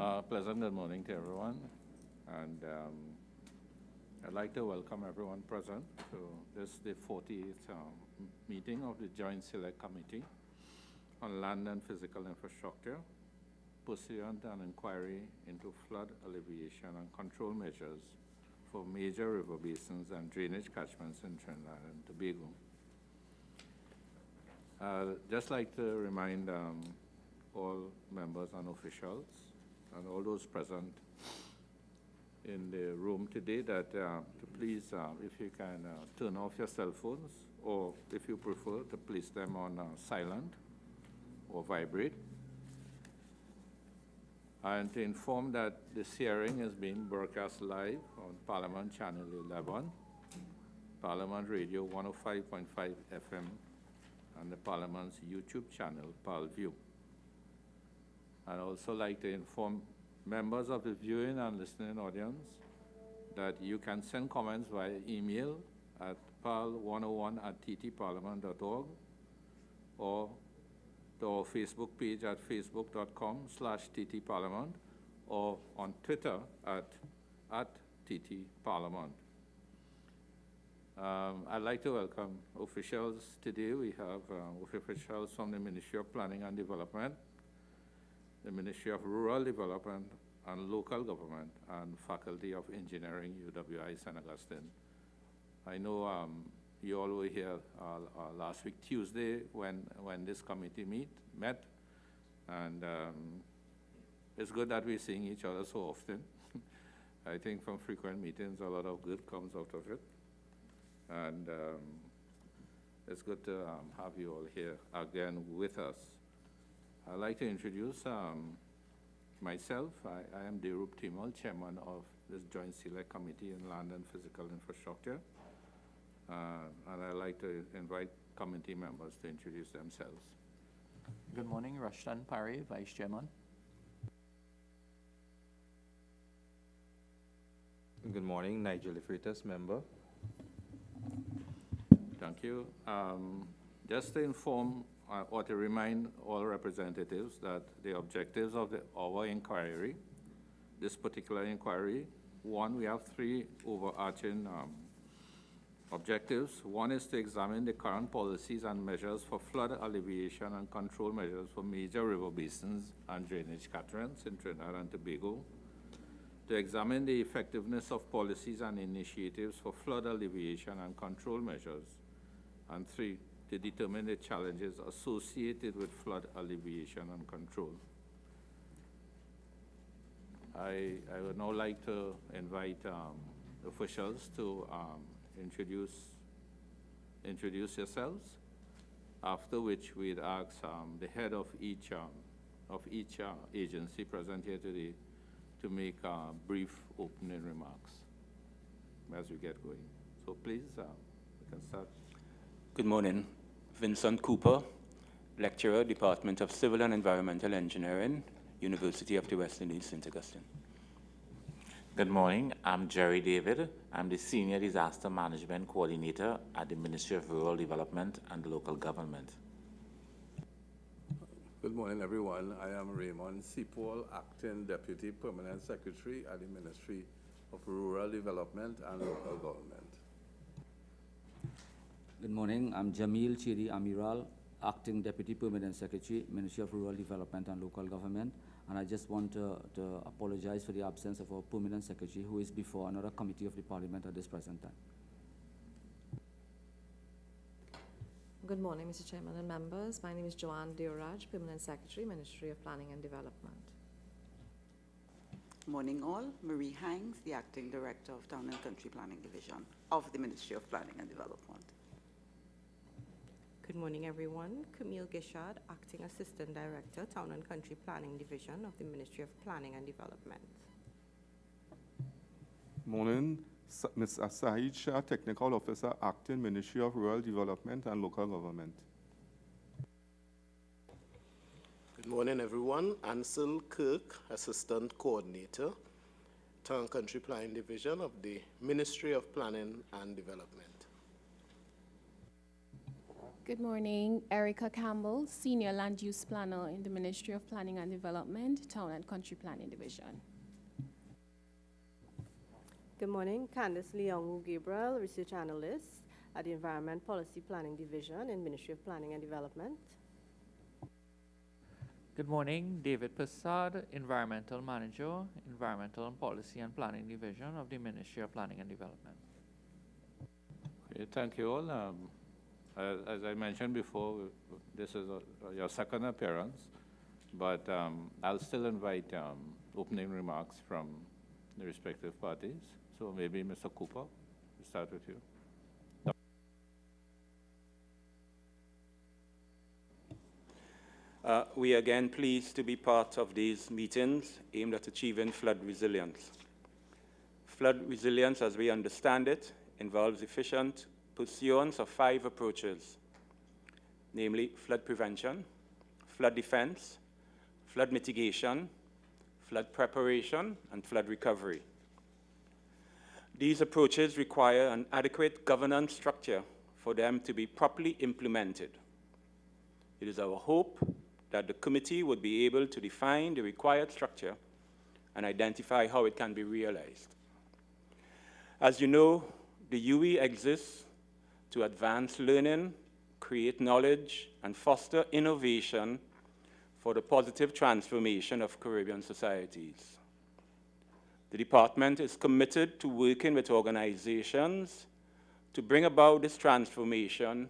Pleasant good morning to everyone, and I'd like to welcome everyone present to this, the 40th meeting of the Joint Select Committee on Land and Physical Infrastructure, pursuant to an inquiry into flood alleviation and control measures for major river basins and drainage catchments in Trinidad and Tobago. Just like to remind all members and officials and all those present in the room today that to please, if you can turn off your cell phones, or if you prefer, to place them on silent or vibrate. And to inform that this hearing is being broadcast live on Parliament Channel 11, Parliament Radio 105.5 FM, and the Parliament's YouTube channel, ParlView. I'd also like to inform members of the viewing and listening audience that you can send comments via email at parl101@ttparliament.org or to our Facebook page at facebook.com/ttparliament or on Twitter at ttparliament. I'd like to welcome officials today. We have officials from the Ministry of Planning and Development, the Ministry of Rural Development and Local Government, and Faculty of Engineering, UWI St. Augustine. I know you all were here last week, Tuesday, when this committee met, and it's good that we're seeing each other so often. I think from frequent meetings, a lot of good comes out of it, and it's good to have you all here again with us. I'd like to introduce myself. I am Derup Timal, Chairman of this Joint Select Committee in Land and Physical Infrastructure. And I'd like to invite committee members to introduce themselves. Good morning, Rashtan Pari, Vice Chairman. Good morning, Nigel Freitas, member. Thank you. Just to inform or to remind all representatives that the objectives of our inquiry, this particular inquiry, one, we have three overarching objectives. One is to examine the current policies and measures for flood alleviation and control measures for major river basins and drainage catchments in Trinidad and Tobago. To examine the effectiveness of policies and initiatives for flood alleviation and control measures. And three, to determine the challenges associated with flood alleviation and control. I would now like to invite officials to introduce yourselves, after which we'd ask the head of each agency present here today to make brief opening remarks as we get going. So please, we can start. Good morning. Vincent Cooper, Lecturer, Department of Civil and Environmental Engineering, University of the West Indies, St. Augustine. Good morning. I'm Jerry David. I'm the Senior Disaster Management Coordinator at the Ministry of Rural Development and Local Government. Good morning, everyone. I am Raymond C. Paul, Acting Deputy Permanent Secretary at the Ministry of Rural Development and Local Government. Good morning. I'm Jamil Chiri Amiral, Acting Deputy Permanent Secretary, Ministry of Rural Development and Local Government. And I just want to apologize for the absence of our Permanent Secretary, who is before another committee of the Parliament at this present time. Good morning, Mr. Chairman and members. My name is Joanne Deoraj, Permanent Secretary, Ministry of Planning and Development. Morning all. Marie Hanks, the Acting Director of Town and Country Planning Division of the Ministry of Planning and Development. Good morning, everyone. Camille Gishard, Acting Assistant Director, Town and Country Planning Division of the Ministry of Planning and Development. Morning, Ms. Asahid Shah, Technical Officer, Acting Ministry of Rural Development and Local Government. Good morning, everyone. Ansel Kirk, Assistant Coordinator, Town and Country Planning Division of the Ministry of Planning and Development. Good morning, Erica Campbell, Senior Land Use Planner in the Ministry of Planning and Development, Town and Country Planning Division. Good morning, Candice Leongu Gabriel, Research Analyst at the Environment Policy Planning Division in Ministry of Planning and Development. Good morning, David Persad, Environmental Manager, Environmental and Policy and Planning Division of the Ministry of Planning and Development. Okay, thank you all. As I mentioned before, this is your second appearance, but I'll still invite opening remarks from the respective parties. So maybe Mr. Cooper, we'll start with you. We are again pleased to be part of these meetings aimed at achieving flood resilience. Flood resilience, as we understand it, involves efficient pursuance of 5 approaches, namely flood prevention, flood defense, flood mitigation, flood preparation, and flood recovery. These approaches require an adequate governance structure for them to be properly implemented. It is our hope that the committee would be able to define the required structure and identify how it can be realized. As you know, the UE exists to advance learning, create knowledge, and foster innovation for the positive transformation of Caribbean societies. The department is committed to working with organizations to bring about this transformation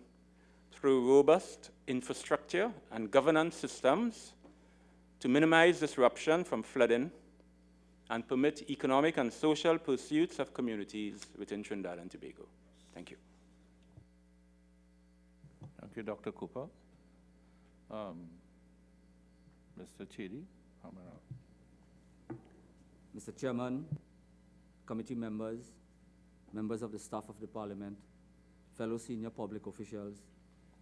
through robust infrastructure and governance systems to minimize disruption from flooding and permit economic and social pursuits of communities within Trinidad and Tobago. Thank you. Thank you, Dr. Cooper. Mr. Chidi, Mr. Chairman, committee members, members of the staff of the Parliament, fellow senior public officials,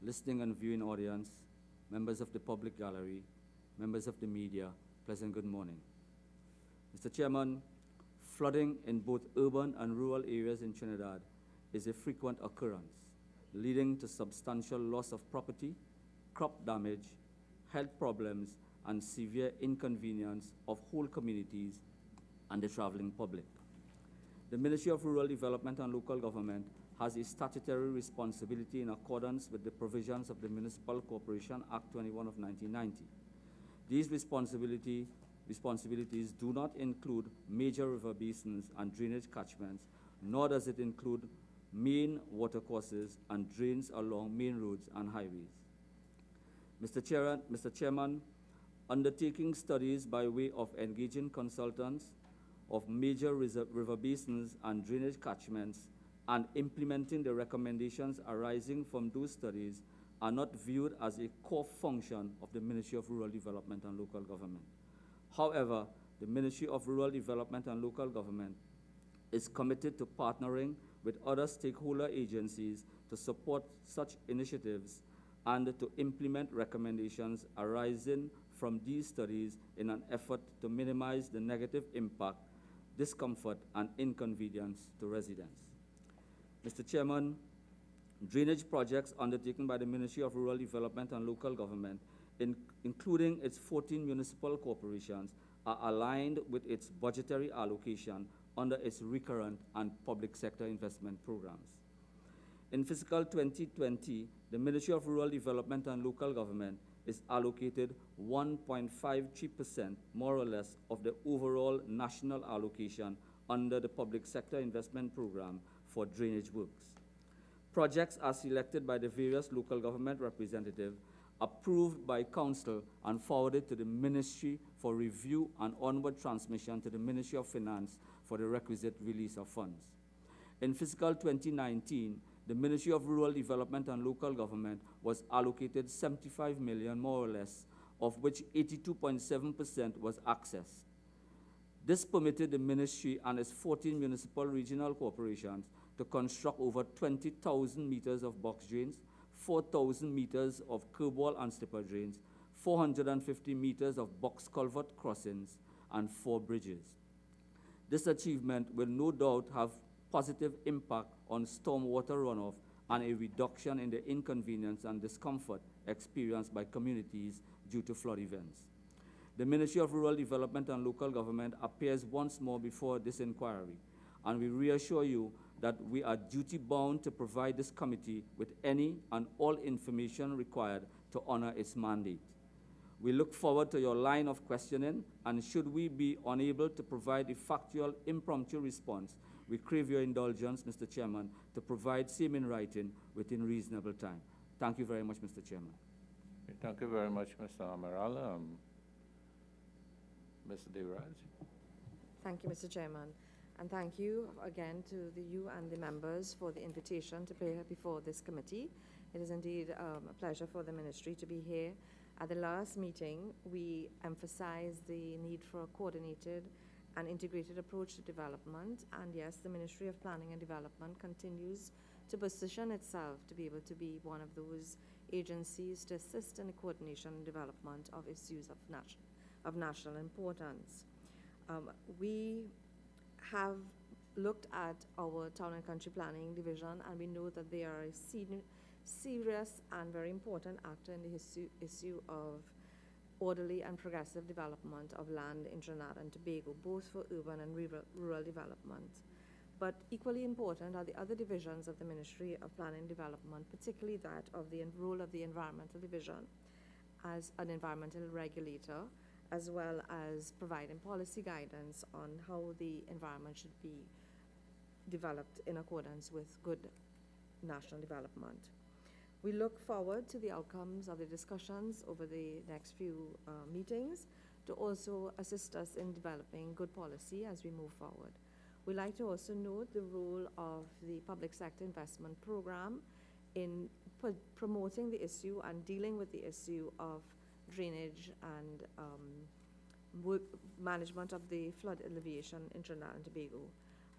listening and viewing audience, members of the public gallery, members of the media, pleasant good morning. Mr. Chairman, flooding in both urban and rural areas in Trinidad is a frequent occurrence, leading to substantial loss of property, crop damage, health problems, and severe inconvenience of whole communities and the traveling public. The Ministry of Rural Development and Local Government has a statutory responsibility in accordance with the provisions of the Municipal Corporation Act 21 of 1990. These responsibilities do not include major river basins and drainage catchments, nor does it include main watercourses and drains along main roads and highways. Mr. Chairman, undertaking studies by way of engaging consultants of major river basins and drainage catchments and implementing the recommendations arising from those studies are not viewed as a core function of the Ministry of Rural Development and Local Government. However, the Ministry of Rural Development and Local Government is committed to partnering with other stakeholder agencies to support such initiatives and to implement recommendations arising from these studies in an effort to minimize the negative impact, discomfort, and inconvenience to residents. Mr. Chairman, drainage projects undertaken by the Ministry of Rural Development and Local Government, including its 14 municipal corporations, are aligned with its budgetary allocation under its recurrent and public sector investment programs. In fiscal 2020, the Ministry of Rural Development and Local Government is allocated 1.53%, more or less, of the overall national allocation under the public sector investment program for drainage works. Projects are selected by the various local government representatives, approved by council, and forwarded to the ministry for review and onward transmission to the Ministry of Finance for the requisite release of funds. In fiscal 2019, the Ministry of Rural Development and Local Government was allocated 75 million, more or less, of which 82.7% was accessed. This permitted the ministry and its 14 municipal regional corporations to construct over 20,000 meters of box drains, 4,000 meters of curb wall and slipper drains, 450 meters of box culvert crossings, and 4 bridges. This achievement will no doubt have positive impact on stormwater runoff and a reduction in the inconvenience and discomfort experienced by communities due to flood events. The Ministry of Rural Development and Local Government appears once more before this inquiry, and we reassure you that we are duty-bound to provide this committee with any and all information required to honor its mandate. We look forward to your line of questioning, and should we be unable to provide a factual, impromptu response, we crave your indulgence, Mr. Chairman, to provide same in writing within reasonable time. Thank you very much, Mr. Chairman. Thank you very much, Mr. Amiral. Mr. Devraj. Thank you, Mr. Chairman. And thank you again to you and the members for the invitation to appear before this committee. It is indeed a pleasure for the ministry to be here. At the last meeting, we emphasized the need for a coordinated and integrated approach to development. And yes, the Ministry of Planning and Development continues to position itself to be able to be one of those agencies to assist in the coordination and development of issues of national importance. We have looked at our Town and Country Planning Division, and we know that they are a serious and very important actor in the issue of orderly and progressive development of land in Trinidad and Tobago, both for urban and rural development. But equally important are the other divisions of the Ministry of Planning and Development, particularly that of the role of the Environmental Division as an environmental regulator, as well as providing policy guidance on how the environment should be developed in accordance with good national development. We look forward to the outcomes of the discussions over the next few meetings to also assist us in developing good policy as we move forward. We'd like to also note the role of the public sector investment program in promoting the issue and dealing with the issue of drainage and management of the flood alleviation in Trinidad and Tobago.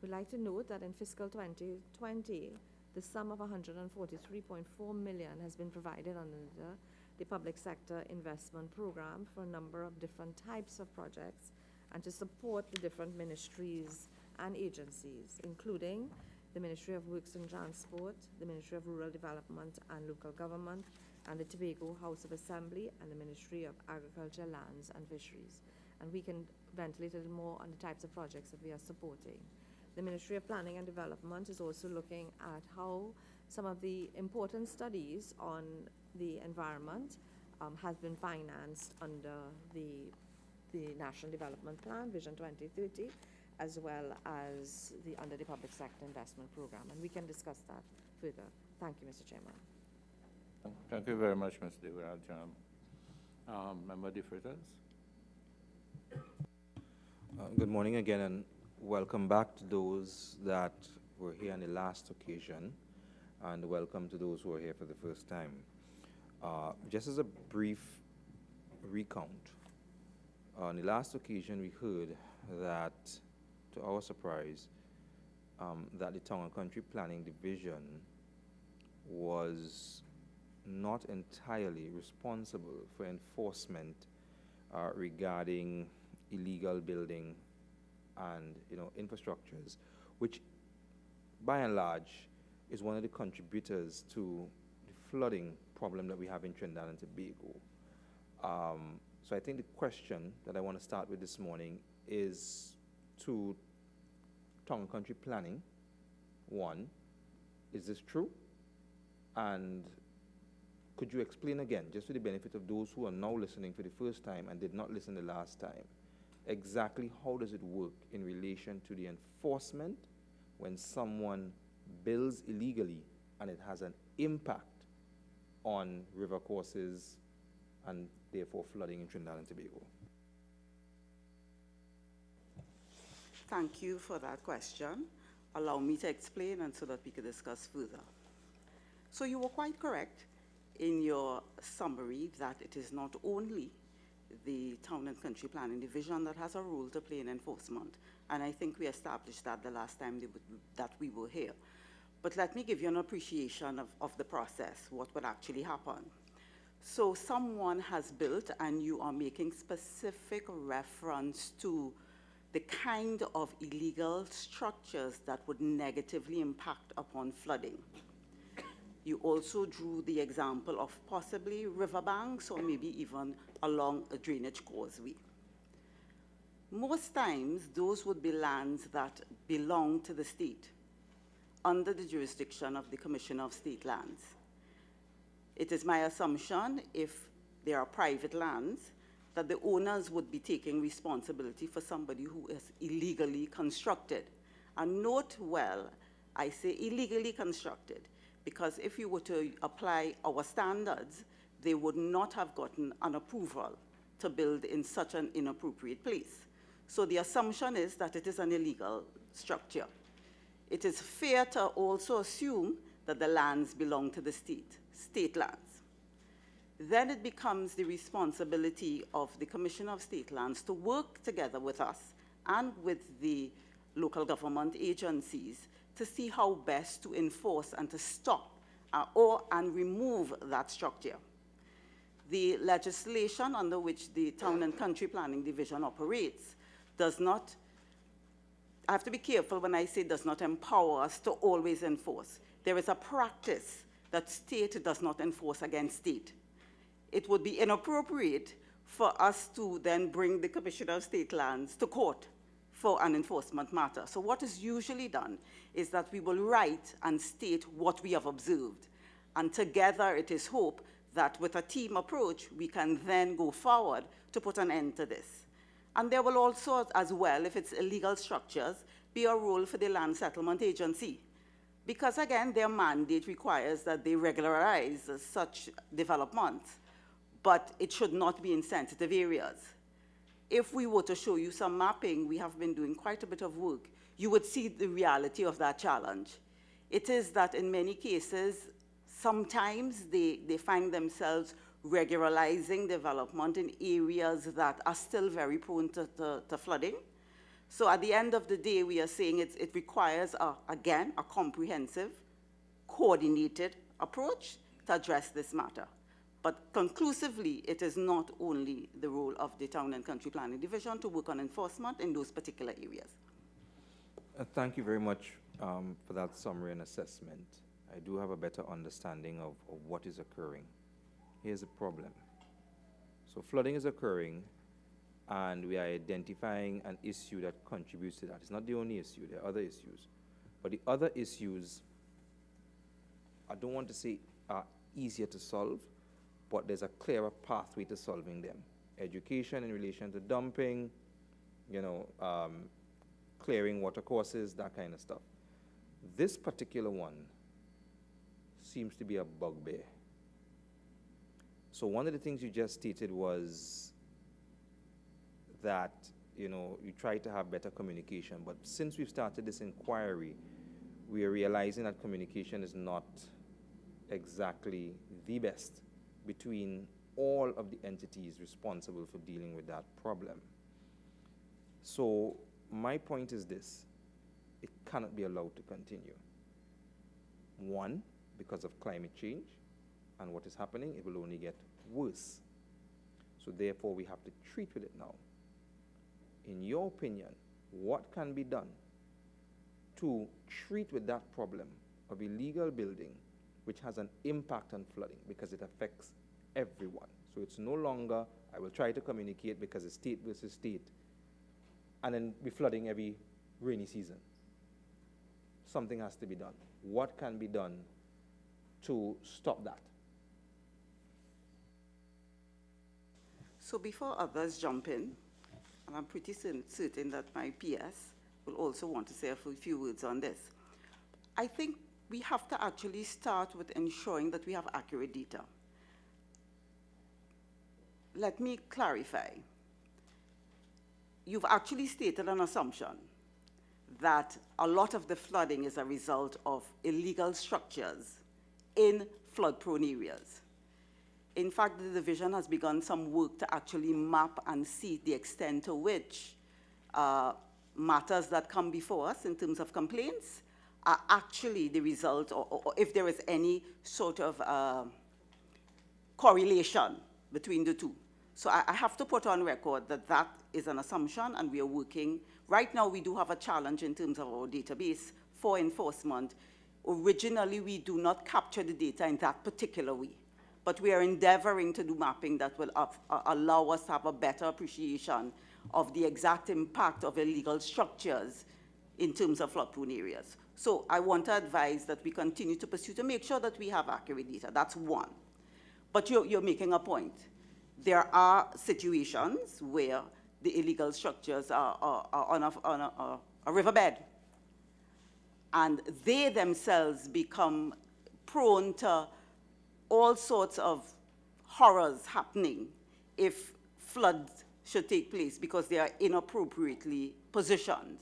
We'd like to note that in fiscal 2020, the sum of $143.4 million has been provided under the public sector investment program for a number of different types of projects and to support the different ministries and agencies, including the Ministry of Works and Transport, the Ministry of Rural Development and Local Government, and the Tobago House of Assembly, and the Ministry of Agriculture, Lands and Fisheries. And we can ventilate a little more on the types of projects that we are supporting. The Ministry of Planning and Development is also looking at how some of the important studies on the environment has been financed under the National Development Plan, Vision 2030, as well as under the Public Sector Investment Program. And we can discuss that further. Thank you, Mr. Chairman. Thank you very much, Mr. Devraj. Member De Freitas. Good morning again, and welcome back to those that were here on the last occasion, and welcome to those who are here for the first time. Just as a brief recount, on the last occasion we heard that, to our surprise, that the Town and Country Planning Division was not entirely responsible for enforcement regarding illegal building and infrastructures, which by and large is one of the contributors to the flooding problem that we have in Trinidad and Tobago. So I think the question that I want to start with this morning is to Town and Country Planning. One, is this true? And could you explain again, just for the benefit of those who are now listening for the first time and did not listen the last time, exactly how does it work in relation to the enforcement when someone builds illegally and it has an impact on river courses and therefore flooding in Trinidad and Tobago? Thank you for that question. Allow me to explain and so that we can discuss further. So you were quite correct in your summary that it is not only the Town and Country Planning Division that has a role to play in enforcement, and I think we established that the last time that we were here. But let me give you an appreciation of the process, what would actually happen. So someone has built, and you are making specific reference to the kind of illegal structures that would negatively impact upon flooding. You also drew the example of possibly riverbanks or maybe even along a drainage causeway. Most times, those would be lands that belong to the state under the jurisdiction of the Commissioner of State Lands. It is my assumption, if there are private lands, that the owners would be taking responsibility for somebody who is illegally constructed. And note well, I say illegally constructed, because if you were to apply our standards, they would not have gotten an approval to build in such an inappropriate place. So the assumption is that it is an illegal structure. It is fair to also assume that the lands belong to the state lands. Then it becomes the responsibility of the Commissioner of State Lands to work together with us and with the local government agencies to see how best to enforce and to stop and remove that structure. The legislation under which the Town and Country Planning Division operates does not, I have to be careful when I say does not empower us to always enforce. There is a practice that state does not enforce against state. It would be inappropriate for us to then bring the Commissioner of State Lands to court for an enforcement matter. So what is usually done is that we will write and state what we have observed. And together it is hope that with a team approach, we can then go forward to put an end to this. And there will also, as well, if it's illegal structures, be a role for the Land Settlement Agency. Because again, their mandate requires that they regularize such developments, but it should not be in sensitive areas. If we were to show you some mapping, we have been doing quite a bit of work, you would see the reality of that challenge. It is that in many cases, sometimes they find themselves regularizing development in areas that are still very prone to flooding. So at the end of the day, we are saying it requires, again, a comprehensive, coordinated approach to address this matter. But conclusively, it is not only the role of the Town and Country Planning Division to work on enforcement in those particular areas. Thank you very much for that summary and assessment. I do have a better understanding of what is occurring. Here's the problem. So flooding is occurring, and we are identifying an issue that contributes to that. It's not the only issue, there are other issues. But the other issues, I don't want to say are easier to solve, but there's a clearer pathway to solving them. Education in relation to dumping, clearing water courses, that kind of stuff. This particular one seems to be a bugbear. So one of the things you just stated was that, you try to have better communication, but since we've started this inquiry, we are realizing that communication is not exactly the best between all of the entities responsible for dealing with that problem. So my point is this: it cannot be allowed to continue. One, because of climate change and what is happening, it will only get worse. So therefore, we have to treat with it now. In your opinion, what can be done to treat with that problem of illegal building, which has an impact on flooding because it affects everyone? So it's no longer, I will try to communicate because it's state versus state, and then be flooding every rainy season. Something has to be done. What can be done to stop that? So before others jump in, and I'm pretty certain that my PS will also want to say a few words on this, I think we have to actually start with ensuring that we have accurate data. Let me clarify. You've actually stated an assumption that a lot of the flooding is a result of illegal structures in flood-prone areas. In fact, the division has begun some work to actually map and see the extent to which matters that come before us in terms of complaints are actually the result, or if there is any sort of correlation between the two. So I have to put on record that that is an assumption, and we are working. Right now, we do have a challenge in terms of our database for enforcement. originally we do not capture the data in that particular way. But we are endeavoring to do mapping that will allow us to have a better appreciation of the exact impact of illegal structures in terms of flood-prone areas. So I want to advise that we continue to pursue to make sure that we have accurate data. That's one. But you're making a point. There are situations where the illegal structures are on a riverbed, and they themselves become prone to all sorts of horrors happening if floods should take place because they are inappropriately positioned.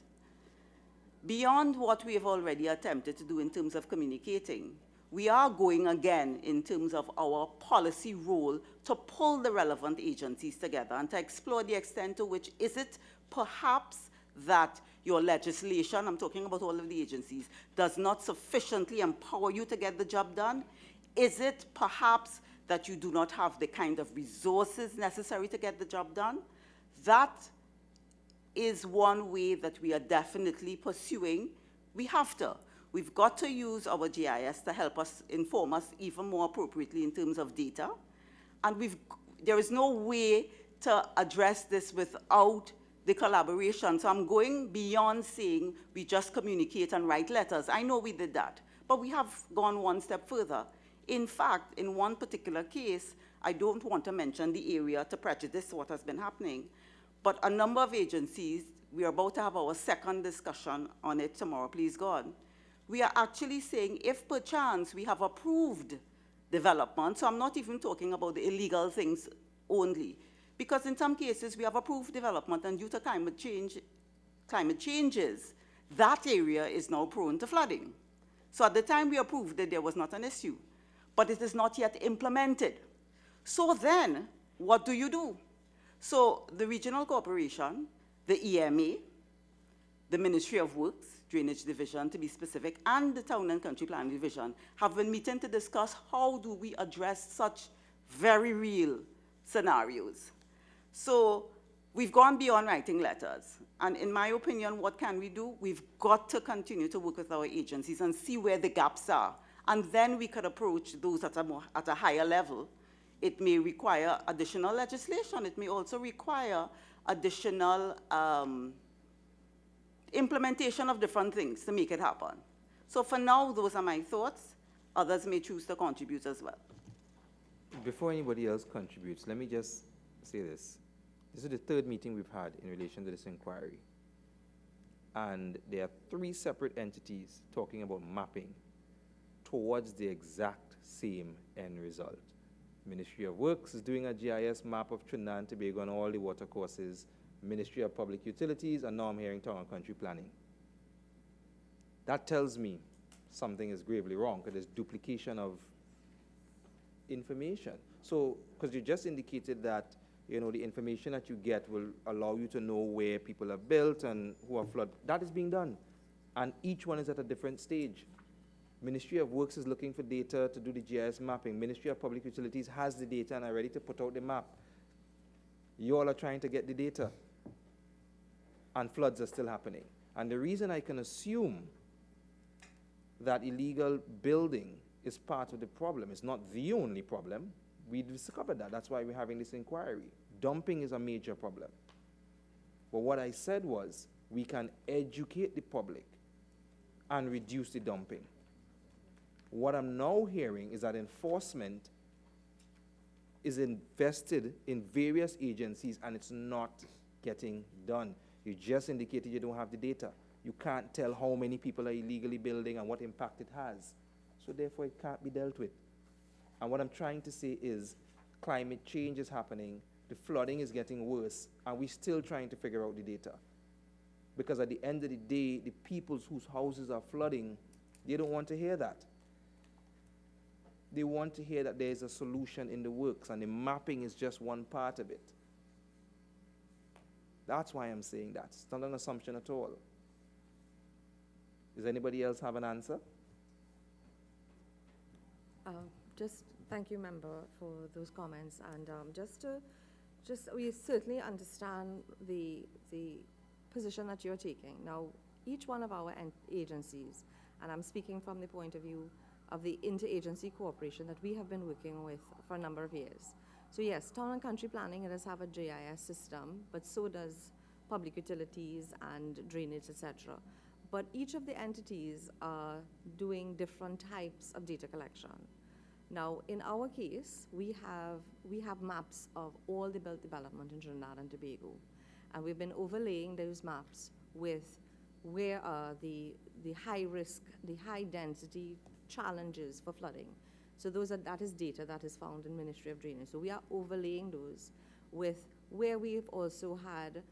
Beyond what we have already attempted to do in terms of communicating, we are going again in terms of our policy role to pull the relevant agencies together and to explore the extent to which is it perhaps that your legislation, I'm talking about all of the agencies, does not sufficiently empower you to get the job done? Is it perhaps that you do not have the kind of resources necessary to get the job done? That is one way that we are definitely pursuing. We have to. We've got to use our GIS to help us inform us even more appropriately in terms of data. And there is no way to address this without the collaboration. So I'm going beyond saying we just communicate and write letters. I know we did that, but we have gone one step further. In fact, in one particular case, I don't want to mention the area to prejudice what has been happening, but a number of agencies, we are about to have our second discussion on it tomorrow, please God. We are actually saying if perchance we have approved development, so I'm not even talking about the illegal things only, because in some cases we have approved development and due to climate changes, that area is now prone to flooding. So at the time we approved it, there was not an issue, but it is not yet implemented. So then, what do? So the regional corporation, the EMA, the Ministry of Works, Drainage Division to be specific, and the Town and Country Planning Division have been meeting to discuss how do we address such very real scenarios. So we've gone beyond writing letters. And in my opinion, what can we do? We've got to continue to work with our agencies and see where the gaps are. And then we could approach those at a higher level. It may require additional legislation. It may also require additional implementation of different things to make it happen. So for now, those are my thoughts. Others may choose to contribute as well. Before anybody else contributes, let me just say this. This is the third meeting we've had in relation to this inquiry. And there are 3 separate entities talking about mapping towards the exact same end result. Ministry of Works is doing a GIS map of Trinidad and Tobago and all the water courses. Ministry of Public Utilities, and now I'm hearing Town and Country Planning. That tells me something is gravely wrong, because there's duplication of information. So, because you just indicated that, you know, the information that you get will allow you to know where people are built and who are flooded. That is being done, and each one is at a different stage. Ministry of Works is looking for data to do the GIS mapping. Ministry of Public Utilities has the data and are ready to put out the map. You all are trying to get the data, and floods are still happening. And the reason I can assume that illegal building is part of the problem, it's not the only problem. We discovered that. That's why we're having this inquiry. Dumping is a major problem. But what I said was, we can educate the public and reduce the dumping. What I'm now hearing is that enforcement is invested in various agencies and it's not getting done. You just indicated you don't have the data. You can't tell how many people are illegally building and what impact it has. So therefore it can't be dealt with. And what I'm trying to say is climate change is happening, the flooding is getting worse, and we're still trying to figure out the data. Because at the end of the day, the people whose houses are flooding, they don't want to hear that. They want to hear that there's a solution in the works, and the mapping is just one part of it. That's why I'm saying that. It's not an assumption at all. Does anybody else have an answer? Just thank you, member, for those comments. And we certainly understand the position that you're taking. Now, each one of our agencies And I'm speaking from the point of view of the interagency cooperation that we have been working with for a number of years. So yes, town and country planning, it does have a GIS system, but so does public utilities and drainage, etc. But each of the entities are doing different types of data collection. Now, in our case, we have maps of all the built development in Trinidad and Tobago, and we've been overlaying those maps with where are the high risk, the high density challenges for flooding. So that is data that is found in Ministry of Drainage. So we are overlaying those with where we've also had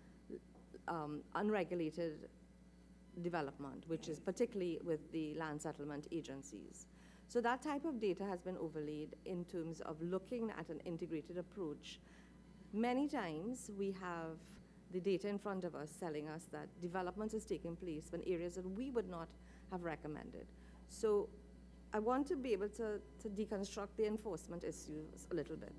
unregulated development, which is particularly with the land settlement agencies. So that type of data has been overlaid in terms of looking at an integrated approach. Many times we have the data in front of us telling us that development is taking place in areas that we would not have recommended. So I want to be able to deconstruct the enforcement issues a little bit.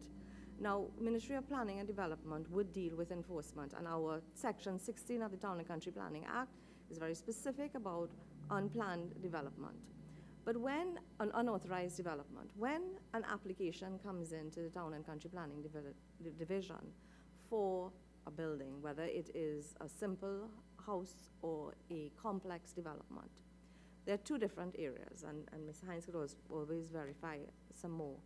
Now, Ministry of Planning and Development would deal with enforcement, and our Section 16 of the Town and Country Planning Act is very specific about unplanned development. But when an unauthorized development, when an application comes into the Town and Country Planning Division for a building, whether it is a simple house or a complex development, there are two different areas, and Ms. Hines could always verify some more.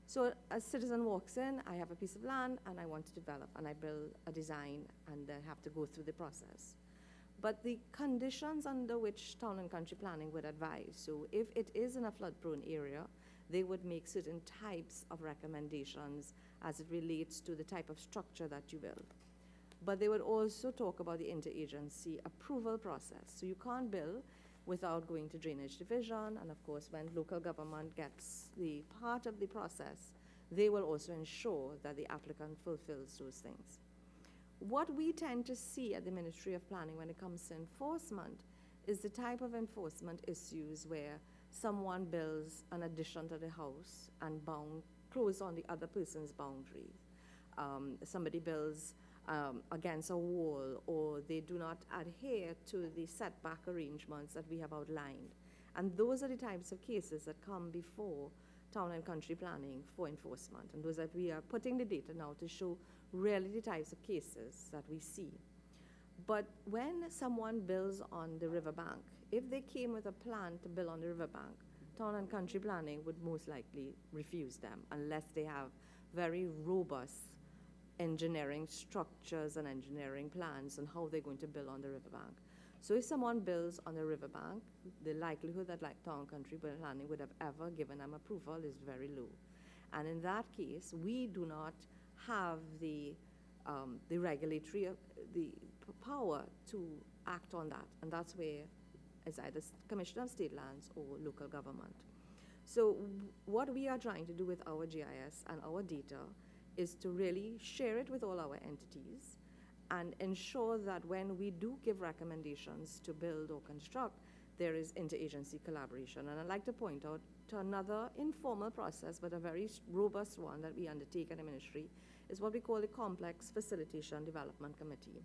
So a citizen walks in, I have a piece of land, and I want to develop, and I build a design, and then have to go through the process. But the conditions under which Town and Country Planning would advise, so if it is in a flood-prone area, they would make certain types of recommendations as it relates to the type of structure that you build. But they would also talk about the interagency approval process. So you can't build without going to Drainage Division, and of course, when local government gets the part of the process, they will also ensure that the applicant fulfills those things. What we tend to see at the Ministry of Planning when it comes to enforcement is the type of enforcement issues where someone builds an addition to the house and close on the other person's boundary. Somebody builds against a wall, or they do not adhere to the setback arrangements that we have outlined. And those are the types of cases that come before Town and Country Planning for enforcement. And those that we are putting the data now to show really the types of cases that we see. But when someone builds on the riverbank, if they came with a plan to build on the riverbank, Town and Country Planning would most likely refuse them unless they have very robust engineering structures and engineering plans on how they're going to build on the riverbank. So if someone builds on the riverbank, the likelihood that Town and Country Planning would have ever given them approval is very low. And in that case, we do not have the regulatory, the power to act on that. And that's where it's either Commissioner of State Lands or local government. So what we are trying to do with our GIS and our data is to really share it with all our entities and ensure that when we do give recommendations to build or construct, there is interagency collaboration. And I'd like to point out to another informal process, but a very robust one that we undertake at the ministry, is what we call the Complex Facilitation Development Committee.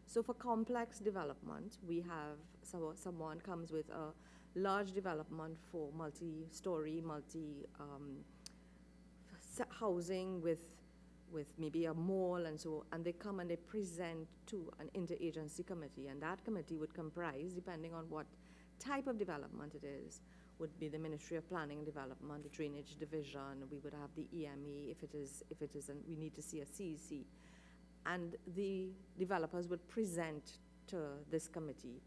So for complex development, we have someone comes with a large development for multi-story, housing with maybe a mall and so, and they come and they present to an interagency committee, and that committee would comprise, depending on what type of development it is, would be the Ministry of Planning and Development, the Drainage Division, we would have the EME if it is, and we need to see a CEC. And the developers would present to this committee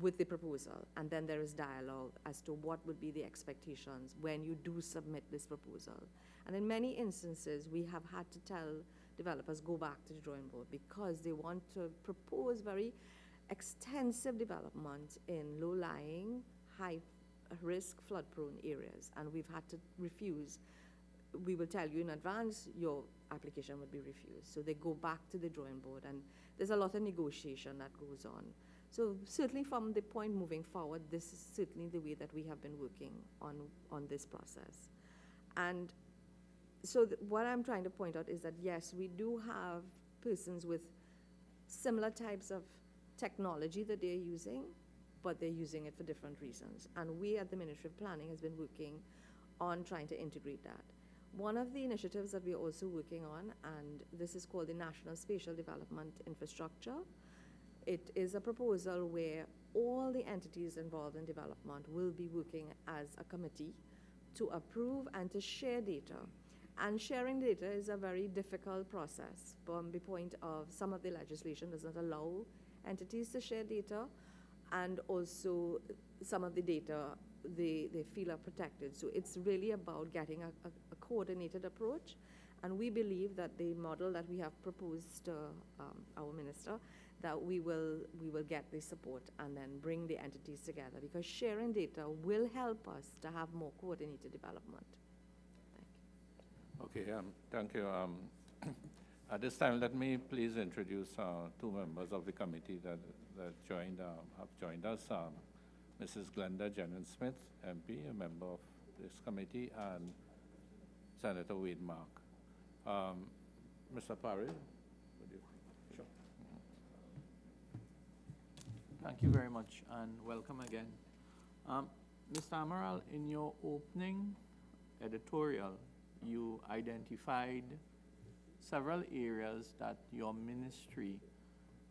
with the proposal, and then there is dialogue as to what would be the expectations when you do submit this proposal. And in many instances, we have had to tell developers go back to the drawing board because they want to propose very extensive development in low-lying, high-risk, flood-prone areas, and we've had to refuse. We will tell you in advance your application would be refused. So they go back to the drawing board, and there's a lot of negotiation that goes on. So certainly from the point moving forward, this is certainly the way that we have been working on this process. And so what I'm trying to point out is that, yes, we do have persons with similar types of technology that they're using, but they're using it for different reasons. And we at the Ministry of Planning has been working on trying to integrate that. One of the initiatives that we're also working on, and this is called the National Spatial Development Infrastructure. It is a proposal where all the entities involved in development will be working as a committee to approve and to share data. And sharing data is a very difficult process from the point of some of the legislation does not allow entities to share data, and also some of the data they feel are protected. So it's really about getting a coordinated approach. And we believe that the model that we have proposed to our minister, that we will get the support and then bring the entities together, because sharing data will help us to have more coordinated development. Okay, thank you. At this time, let me please introduce two members of the committee that have joined us. Mrs. Glenda Jennings-Smith, MP, a member of this committee, and Senator Wade Mark. Mr. Parry, would you? Sure. Thank you very much, and welcome again. Mr. Amaral, in your opening editorial, you identified several areas that your ministry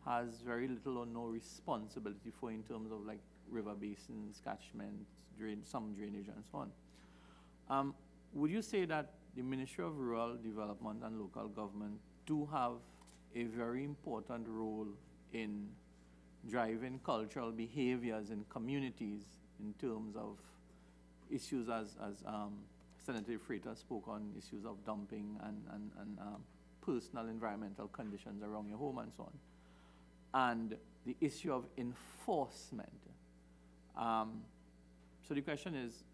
has very little or no responsibility for in terms of like river basins, catchments, some drainage and so on. Would you say that the Ministry of Rural Development and Local Government do have a very important role in driving cultural behaviors in communities in terms of issues as Senator Freitas spoke on, issues of dumping and personal environmental conditions around your home and so on, and the issue of enforcement. So the question is,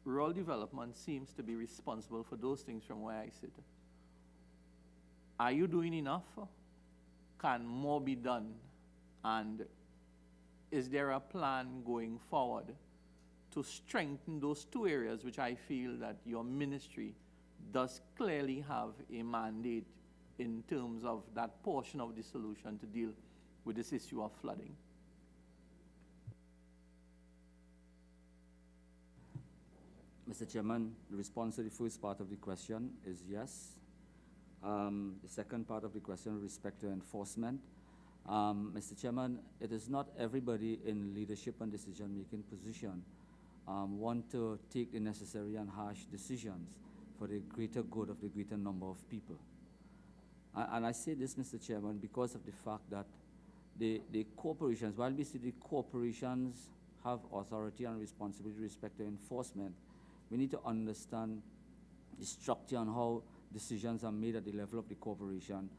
rural development seems to be responsible for those things from where I sit. Are you doing enough? Can more be done? And is there a plan going forward to strengthen those two areas which I feel that your ministry does clearly have a mandate in terms of that portion of the solution to deal with this issue of flooding? Mr. Chairman, the response to the first part of the question is yes. The second part of the question with respect to enforcement. Mr. Chairman, it is not everybody in leadership and decision-making position want to take the necessary and harsh decisions for the greater good of the greater number of people. And I say this, Mr. Chairman, because of the fact that the corporations, while we see the corporations have authority and responsibility with respect to enforcement, we need to understand the structure and how decisions are made at the level of the corporation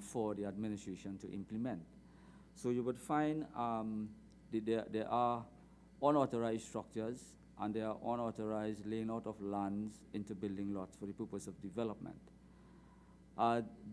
for the administration to implement. So you would find there are unauthorized structures and there are unauthorized laying out of lands into building lots for the purpose of development.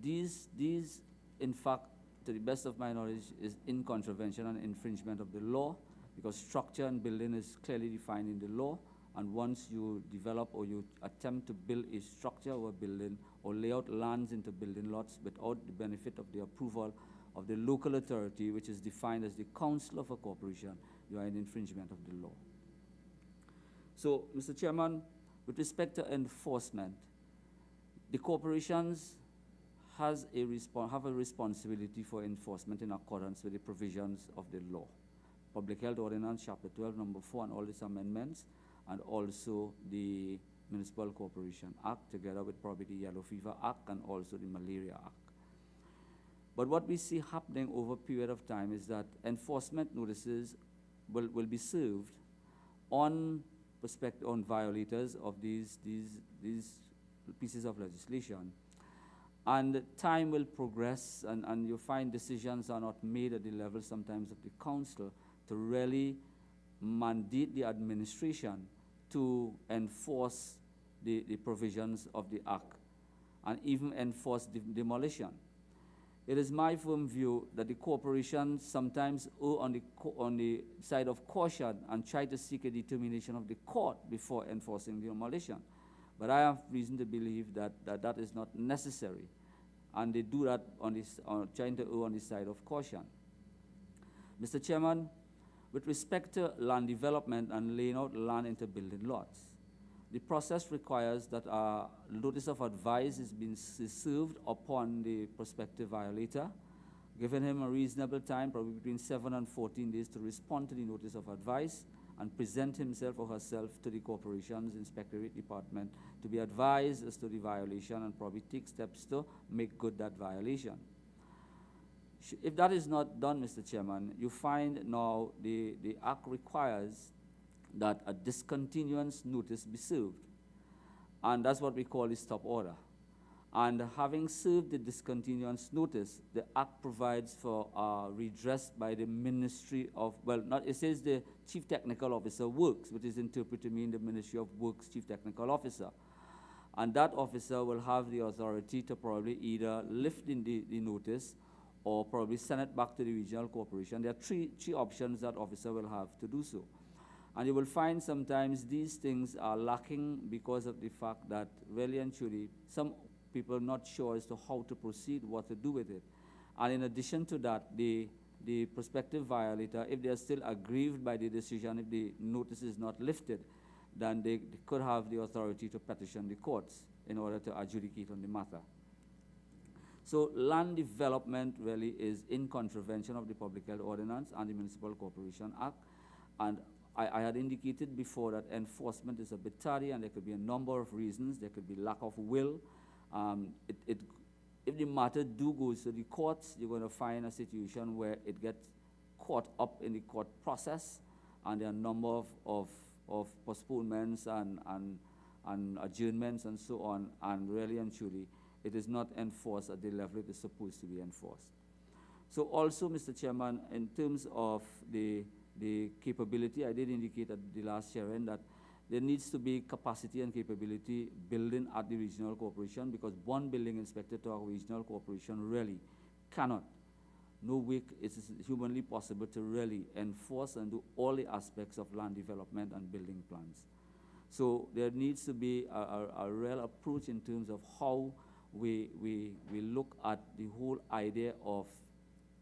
These, in fact, to the best of my knowledge, is in contravention and infringement of the law, because structure and building is clearly defined in the law. And once you develop or you attempt to build a structure or a building or lay out lands into building lots without the benefit of the approval of the local authority, which is defined as the council of a corporation, you are in infringement of the law. So, Mr. Chairman, with respect to enforcement, the corporations have a responsibility for enforcement in accordance with the provisions of the law. Public Health Ordinance, Chapter 12, Number 4, and all these amendments, and also the Municipal Corporation Act, together with probably the Yellow Fever Act and also the Malaria Act. But what we see happening over a period of time is that enforcement notices will be served on violators of these pieces of legislation. And time will progress, and you find decisions are not made at the level sometimes of the council to really mandate the administration to enforce the provisions of the Act and even enforce demolition. It is my firm view that the corporations sometimes err on the side of caution and try to seek a determination of the court before enforcing the demolition. But I have reason to believe that that is not necessary, and they do that trying to err on the side of caution. Mr. Chairman, with respect to land development and laying out land into building lots, the process requires that a notice of advice is served upon the prospective violator, giving him a reasonable time, probably between 7 and 14 days, to respond to the notice of advice and present himself or herself to the corporation's inspectorate department to be advised as to the violation and probably take steps to make good that violation. If that is not done, Mr. Chairman, you find now the Act requires that a discontinuance notice be served, and that's what we call the stop order. And having served the discontinuance notice, the Act provides for redress by the Ministry of, well, not, it says the Chief Technical Officer Works, which is interpreted to mean the Ministry of Works Chief Technical Officer. And that officer will have the authority to probably either lift the notice or probably send it back to the regional corporation. There are three options that officer will have to do so. And you will find sometimes these things are lacking because of the fact that really and truly some people are not sure as to how to proceed, what to do with it. And in addition to that, the prospective violator, if they are still aggrieved by the decision, if the notice is not lifted, then they could have the authority to petition the courts in order to adjudicate on the matter. So land development really is in contravention of the Public Health Ordinance and the Municipal Corporation Act. And I had indicated before that enforcement is a bit tardy, and there could be a number of reasons. There could be lack of will. If the matter goes to the courts, you're going to find a situation where it gets caught up in the court process, and there are a number of postponements and adjournments and so on, and really and truly, it is not enforced at the level it is supposed to be enforced. So also, Mr. Chairman, in terms of the capability, I did indicate at the last hearing that there needs to be capacity and capability building at the regional corporation, because one building inspector to a regional corporation really cannot, no way it is humanly possible to really enforce and do all the aspects of land development and building plans. So there needs to be a real approach in terms of how we look at the whole idea of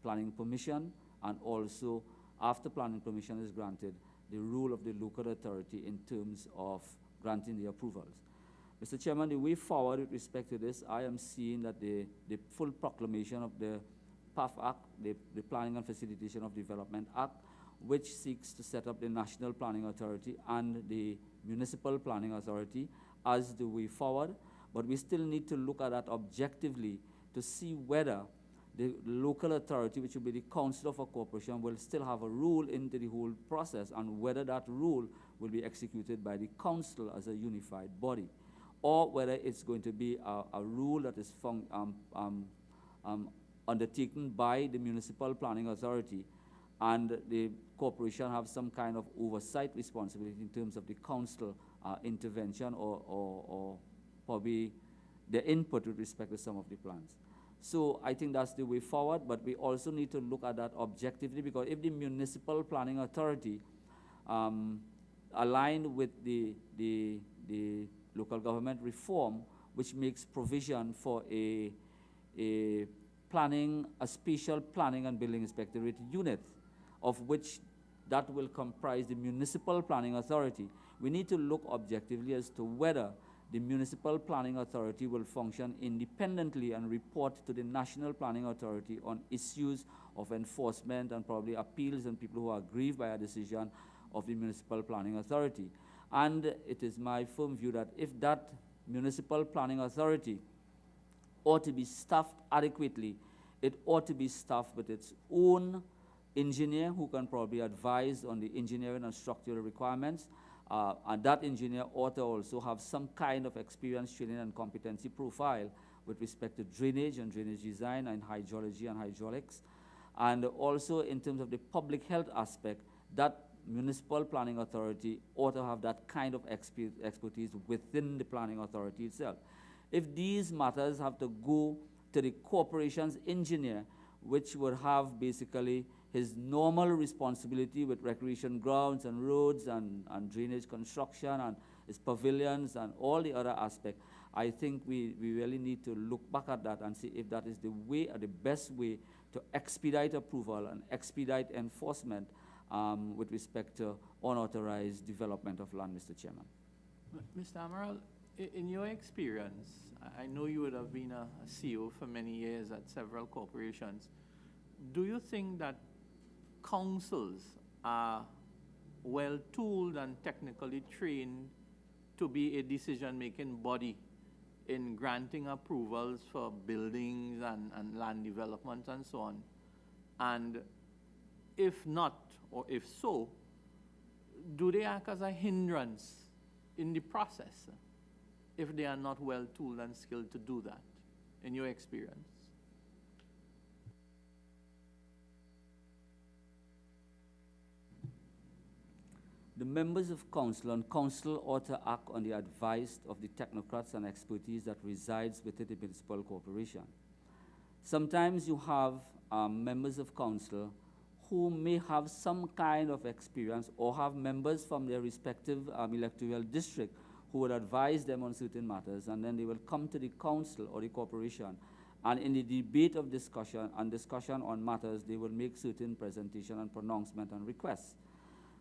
planning permission, and also after planning permission is granted, the role of the local authority in terms of granting the approvals. Mr. Chairman, the way forward with respect to this, I am seeing that the full proclamation of the PAF Act, the Planning and Facilitation of Development Act, which seeks to set up the National Planning Authority and the Municipal Planning Authority as the way forward, but we still need to look at that objectively to see whether the local authority, which will be the council of a corporation, will still have a role into the whole process, and whether that role will be executed by the council as a unified body, or whether it's going to be a rule that is undertaken by the municipal planning authority, and the corporation have some kind of oversight responsibility in terms of the council intervention or probably the input with respect to some of the plans. So I think that's the way forward, but we also need to look at that objectively, because if the municipal planning authority aligned with the local government reform, which makes provision for a special planning and building inspectorate unit, of which that will comprise the municipal planning authority, we need to look objectively as to whether the municipal planning authority will function independently and report to the national planning authority on issues of enforcement and probably appeals and people who are aggrieved by a decision of the municipal planning authority. And it is my firm view that if that municipal planning authority ought to be staffed adequately, it ought to be staffed with its own engineer who can probably advise on the engineering and structural requirements. And that engineer ought to also have some kind of experience, training, and competency profile with respect to drainage and drainage design and hydrology and hydraulics. And also in terms of the public health aspect, that municipal planning authority ought to have that kind of expertise within the planning authority itself. If these matters have to go to the corporation's engineer, which would have basically his normal responsibility with recreation grounds and roads and drainage construction and his pavilions and all the other aspects, I think we really need to look back at that and see if that is the way or the best way to expedite approval and expedite enforcement with respect to unauthorized development of land, Mr. Chairman. Mr. Amaral, in your experience, I know you would have been a CEO for many years at several corporations. Do you think that councils are well-tooled and technically trained to be a decision-making body in granting approvals for buildings and land development and so on? And if not, or if so, do they act as a hindrance in the process if they are not well-tooled and skilled to do that, in your experience? The members of council and council ought to act on the advice of the technocrats and expertise that resides within the municipal corporation. Sometimes you have members of council who may have some kind of experience or have members from their respective electoral district who would advise them on certain matters, and then they will come to the council or the corporation, and in the debate of discussion on matters, they will make certain presentation and pronouncement and requests.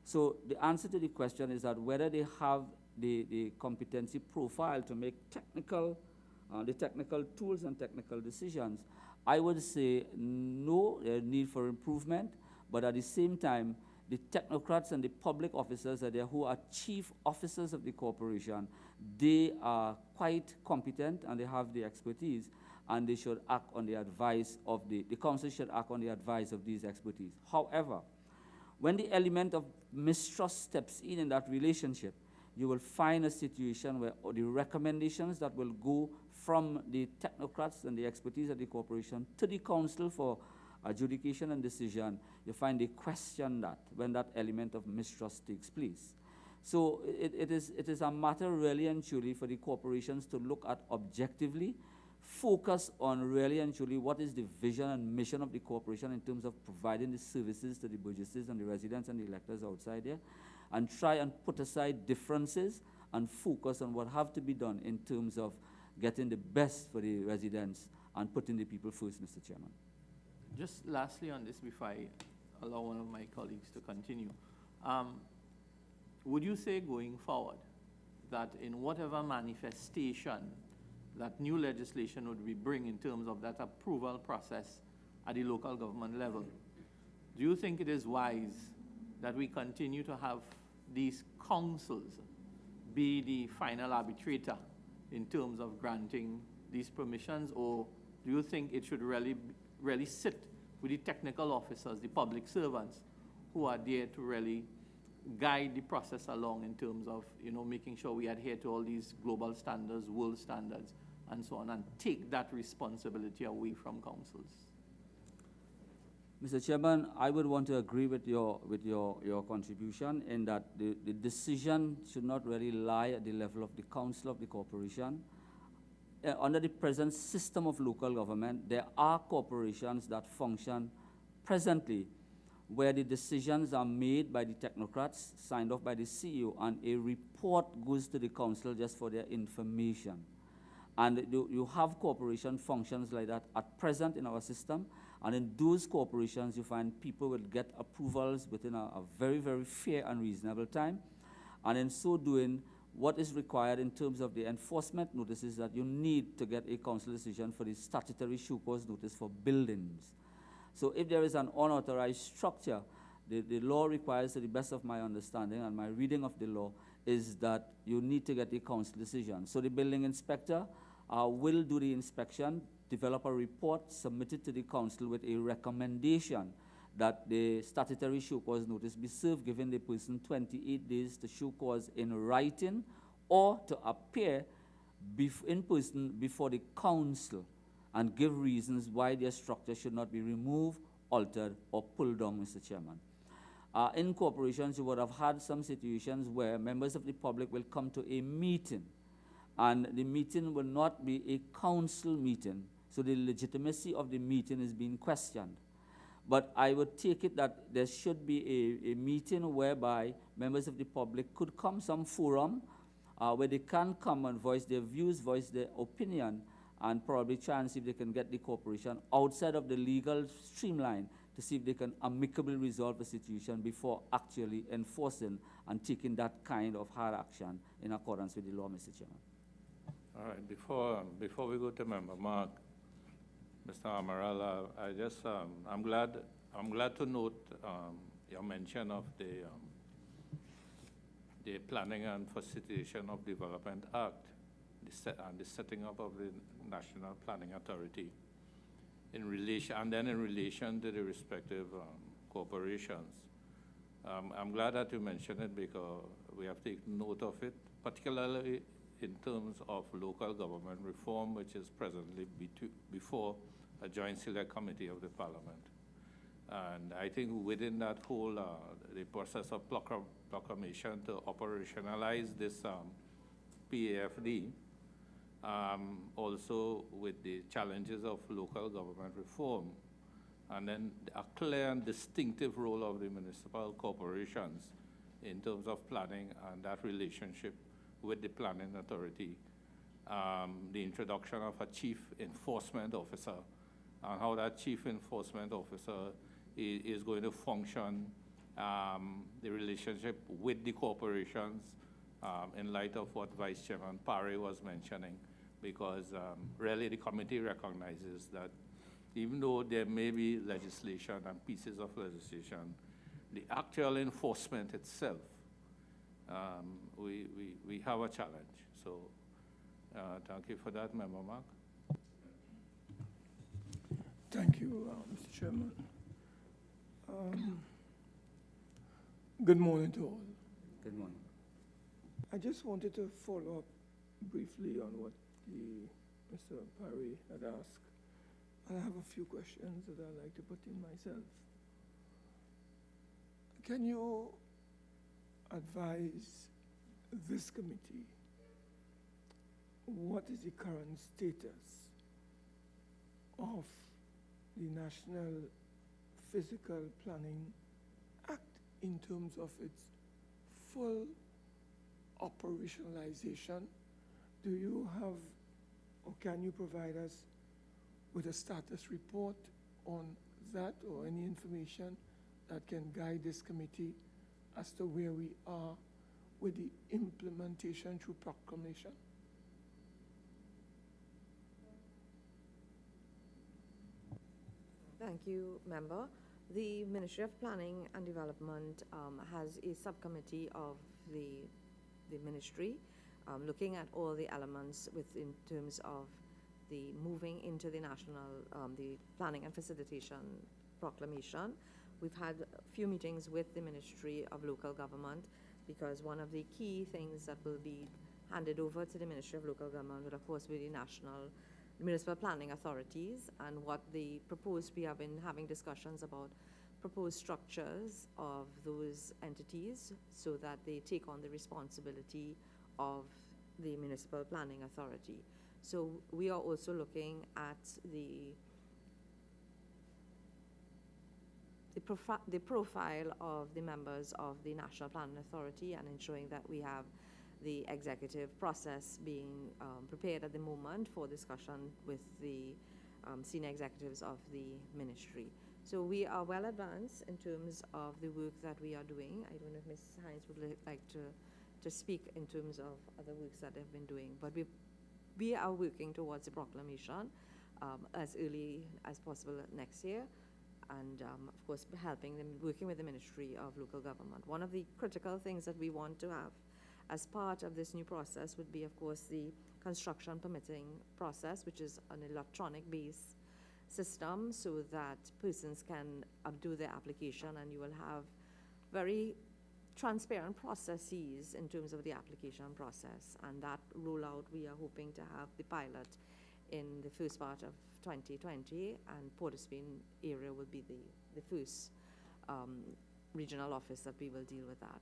So the answer to the question is that whether they have the competency profile to make the technical tools and technical decisions, I would say no need for improvement, but at the same time, the technocrats and the public officers are there who are chief officers of the corporation. They are quite competent and they have the expertise, and they should act on the advice of the council should act on the advice of these expertise. However, when the element of mistrust steps in that relationship, you will find a situation where the recommendations that will go from the technocrats and the expertise of the corporation to the council for adjudication and decision, you find they question that when that element of mistrust takes place. So it is a matter really and truly for the corporations to look at objectively, focus on really and truly what is the vision and mission of the corporation in terms of providing the services to the burgesses and the residents and the electors outside there, and try and put aside differences and focus on what have to be done in terms of getting the best for the residents and putting the people first, Mr. Chairman. Just lastly on this, before I allow one of my colleagues to continue, would you say going forward that in whatever manifestation that new legislation would be bring in terms of that approval process at the local government level, do you think it is wise that we continue to have these councils be the final arbitrator in terms of granting these permissions, or do you think it should really sit with the technical officers, the public servants, who are there to really guide the process along in terms of, making sure we adhere to all these global standards, world standards, and so on, and take that responsibility away from councils? Mr. Chairman, I would want to agree with your contribution in that the decision should not really lie at the level of the council of the corporation. Under the present system of local government, there are corporations that function presently where the decisions are made by the technocrats, signed off by the CEO, and a report goes to the council just for their information. And you have corporation functions like that at present in our system, and in those corporations you find people will get approvals within a very, very fair and reasonable time, and in so doing, what is required in terms of the enforcement notices that you need to get a council decision for the statutory show cause notice for buildings. So if there is an unauthorized structure, the law requires, to the best of my understanding and my reading of the law, is that you need to get a council decision. So the building inspector will do the inspection, develop a report, submit it to the council with a recommendation that the statutory show cause notice be served, giving the person 28 days to show cause in writing or to appear in person before the council and give reasons why their structure should not be removed, altered, or pulled down, Mr. Chairman. In corporations, you would have had some situations where members of the public will come to a meeting, and the meeting will not be a council meeting, so the legitimacy of the meeting is being questioned. But I would take it that there should be a meeting whereby members of the public could come, some forum, where they can come and voice their views, voice their opinion, and probably try and see if they can get the corporation outside of the legal streamline to see if they can amicably resolve the situation before actually enforcing and taking that kind of hard action in accordance with the law, Mr. Chairman. All right, before we go to Member Mark, Mr. Amaral, I'm glad to note your mention of the Planning and Facilitation of Development Act, and the setting up of the National Planning Authority in relation to the respective corporations. I'm glad that you mentioned it because we have taken note of it, particularly in terms of local government reform, which is presently before a joint select committee of the Parliament. And I think within that whole, the process of proclamation to operationalize this PAFD, also with the challenges of local government reform, and then a clear and distinctive role of the municipal corporations in terms of planning and that relationship with the planning authority, the introduction of a chief enforcement officer, and how that chief enforcement officer is going to function, the relationship with the corporations, in light of what Vice Chairman Parry was mentioning, because really the committee recognizes that even though there may be legislation and pieces of legislation, the actual enforcement itself, we have a challenge. So thank you for that, Member Mark. Thank you, Mr. Chairman. Good morning to all. Good morning. I just wanted to follow up briefly on what Mr. Parry had asked. I have a few questions that I'd like to put in myself. Can you advise this committee what is the current status of the National Physical Planning Act in terms of its full operationalization? Do you have, or can you provide us with a status report on that, or any information that can guide this committee as to where we are with the implementation through proclamation? Thank you, Member. The Ministry of Planning and Development has a subcommittee of the ministry looking at all the elements in terms of the moving into the national, the planning and facilitation proclamation. We've had a few meetings with the Ministry of Local Government, because one of the key things that will be handed over to the Ministry of Local Government would, of course, be the national municipal planning authorities, and what the proposed, we have been having discussions about proposed structures of those entities so that they take on the responsibility of the municipal planning authority. So we are also looking at the profile of the members of the National Planning Authority, and ensuring that we have the executive process being prepared at the moment for discussion with the senior executives of the ministry. So we are well advanced in terms of the work that we are doing. I don't know if Ms. Hines would like to speak in terms of other works that they've been doing, but we are working towards the proclamation as early as possible next year, and of course helping them, working with the Ministry of Local Government. One of the critical things that we want to have as part of this new process would be, of course, the construction permitting process, which is an electronic-based system, so that persons can do their application, and you will have very transparent processes in terms of the application process. And that rollout, we are hoping to have the pilot in the first part of 2020, and Port of Spain area will be the first regional office that we will deal with that.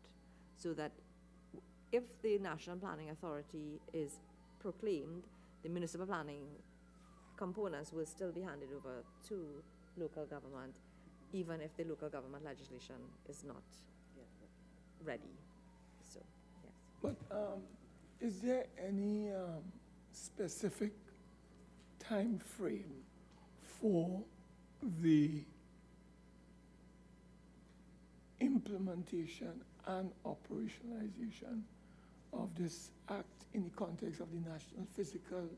So that if the National Planning Authority is proclaimed, the municipal planning components will still be handed over to local government, even if the local government legislation is not ready. So, yes. But Is there any specific time frame for the implementation and operationalization of this act in the context of the National Physical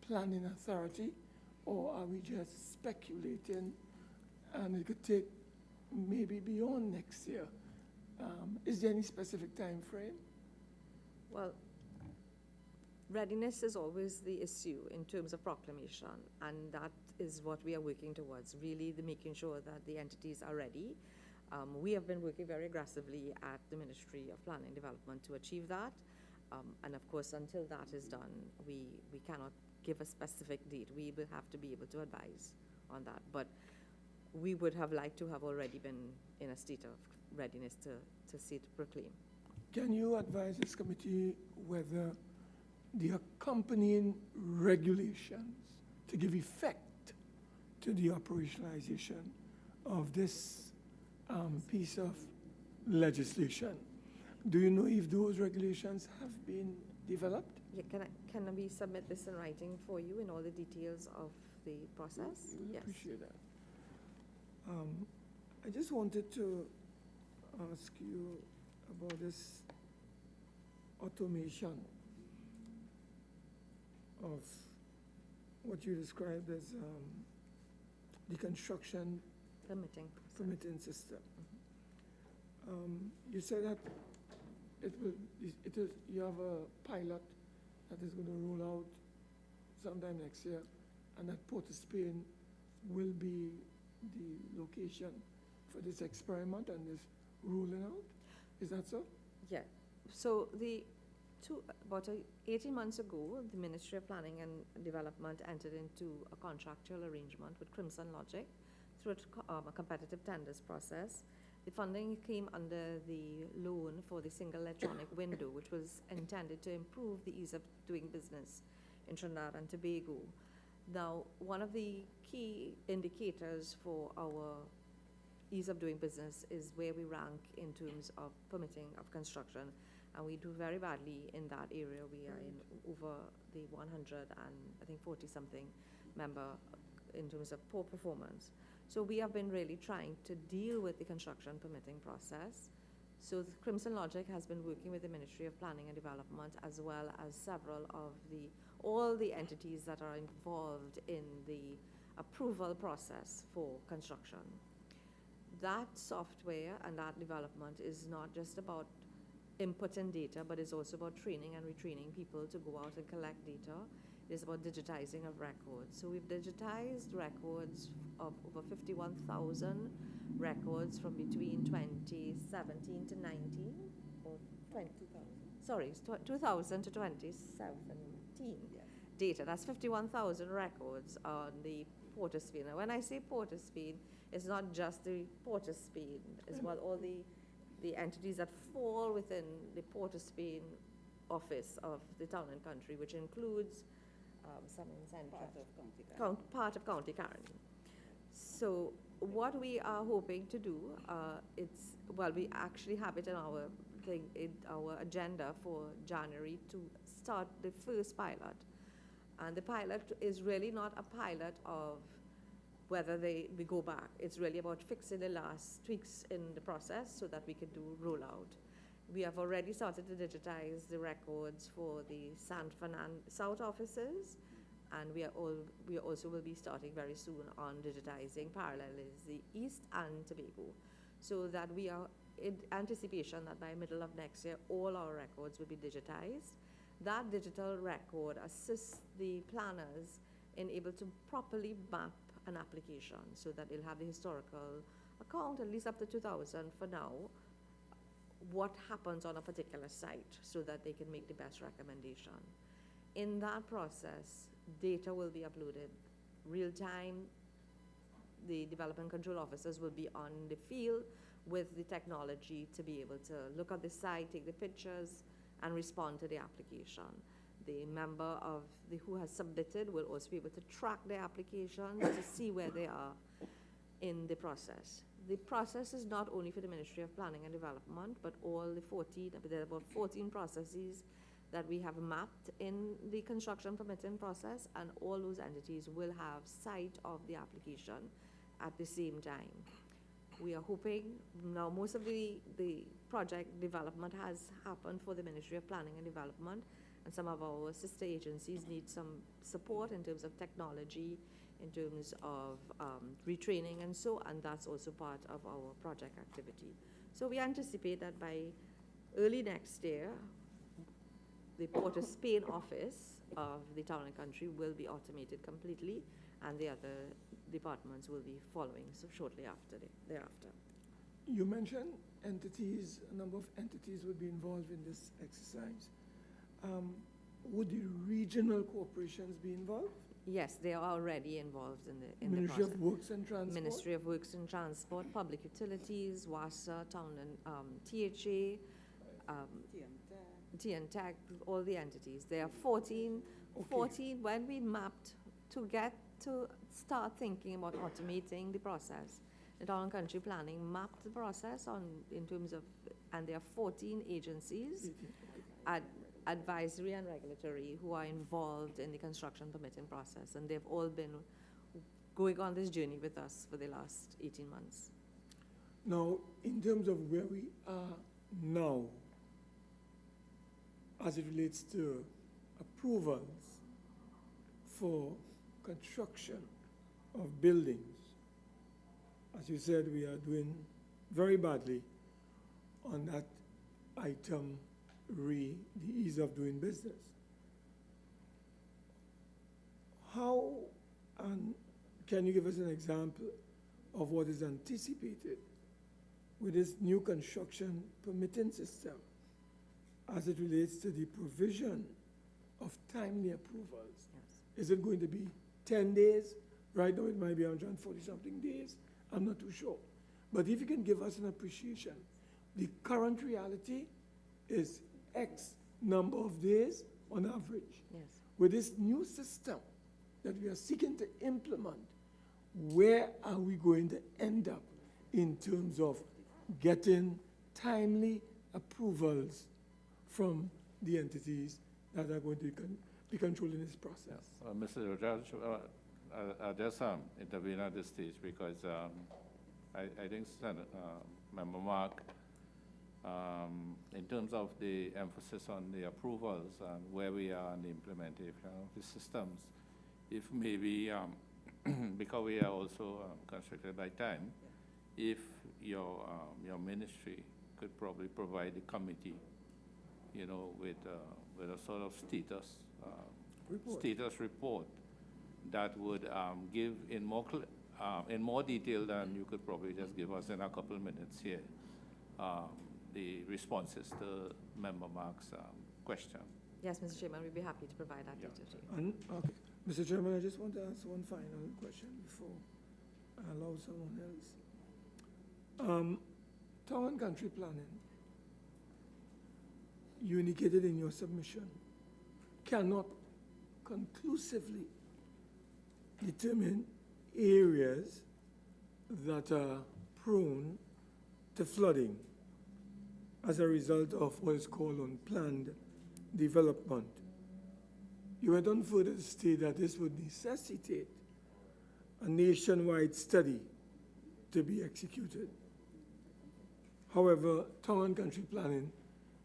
Planning Authority, or are we just speculating and it could take maybe beyond next year? Is there any specific time frame? Well, readiness is always the issue in terms of proclamation, and that is what we are working towards, really making sure that the entities are ready. We have been working very aggressively at the Ministry of Planning and Development to achieve that. And of course, until that is done, we cannot give a specific date. We will have to be able to advise on that. But we would have liked to have already been in a state of readiness to see to proclaim. Can you advise this committee whether the accompanying regulations to give effect to the operationalization of this piece of legislation, do you know if those regulations have been developed? Yeah, can we submit this in writing for you in all the details of the process? We Yes. appreciate that. I just wanted to ask you about this automation of what you described as the construction permitting system. You said that you have a pilot that is going to roll out sometime next year, and that Port of Spain will be the location for this experiment and this rolling out. Is that so? Yeah. So about 18 months ago, the Ministry of Planning and Development entered into a contractual arrangement with Crimson Logic through a competitive tenders process. The funding came under the loan for the single electronic window, which was intended to improve the ease of doing business in Trinidad and Tobago. Now, one of the key indicators for our ease of doing business is where we rank in terms of permitting of construction, and we do very badly in that area. We are in over the 100 and I think 40-something member in terms of poor performance. So we have been really trying to deal with the construction permitting process. So the Crimson Logic has been working with the Ministry of Planning and Development, as well as several of all the entities that are involved in the approval process for construction. That software and that development is not just about inputting data, but it's also about training and retraining people to go out and collect data. It's about digitizing of records. So we've digitized records of over 51,000 records from between 2017 to 19, or 2000 to 2017 data. That's 51,000 records on the Port of Spain. Now, when I say Port of Spain, it's not just the Port of Spain, it's about all the entities that fall within the Port of Spain office of the Town and Country, which includes some in Central, part of County Caroni. So what we are hoping to do, we actually have it in our agenda for January to start the first pilot. And the pilot is really not a pilot of whether we go back. It's really about fixing the last tweaks in the process so that we can do rollout. We have already started to digitize the records for the San Fernando South offices, and we also will be starting very soon on digitizing parallel is the East and Tobago, so that we are in anticipation that by middle of next year, all our records will be digitized. That digital record assists the planners in able to properly map an application so that it'll have the historical account, at least up to 2000 for now, what happens on a particular site so that they can make the best recommendation. In that process, data will be uploaded real time. The development control officers will be on the field with the technology to be able to look at the site, take the pictures, and respond to the application. The member who has submitted will also be able to track their application to see where they are in the process. The process is not only for the Ministry of Planning and Development, but all the 14, there are about 14 processes that we have mapped in the construction permitting process, and all those entities will have sight of the application at the same time. We are hoping, now most of the project development has happened for the Ministry of Planning and Development, and some of our sister agencies need some support in terms of technology, in terms of retraining and so, and that's also part of our project activity. So we anticipate that by early next year, the Port of Spain office of the Town and Country will be automated completely, and the other departments will be following so shortly thereafter. You mentioned entities, a number of entities would be involved in this exercise. Would the regional corporations be involved? Yes, they are already involved in the Ministry process. of Works and Transport? Ministry of Works and Transport, Public Utilities, WASA, Town and THA, TNTAC, all the entities. There are 14, when we mapped to get to start thinking about automating the process. The Town and Country Planning mapped the process in terms of, and there are 14 agencies, advisory and regulatory, who are involved in the construction permitting process, and they've all been going on this journey with us for the last 18 months. Now, in terms of where we are now, as it relates to approvals for construction of buildings, as you said, we are doing very badly on that item, the ease of doing business. How, and can you give us an example of what is anticipated with this new construction permitting system as it relates to the provision of timely approvals? Yes. Is it going to be 10 days? Right now it might be 140-something days. I'm not too sure. But if you can give us an appreciation, the current reality is X number of days on average. Yes. With this new system that we are seeking to implement, where are we going to end up in terms of getting timely approvals from the entities that are going to be controlling this process? Mr. Judge, I'll just intervene at this stage because I think Member Mark, in terms of the emphasis on the approvals and where we are in the implementation of the systems, if maybe, because we are also constricted by time, if your ministry could probably provide the committee, with a sort of status report that would give in more detail than you could probably just give us in a couple of minutes here, the responses to Member Mark's question. Yes, Mr. Chairman, we'd be happy to provide that data to you. Okay. Mr. Chairman, I just want to ask one final question before I allow someone else. Town and Country Planning, you indicated in your submission, cannot conclusively determine areas that are prone to flooding as a result of what is called unplanned development. You went on further to state that this would necessitate a nationwide study to be executed. However, Town and Country Planning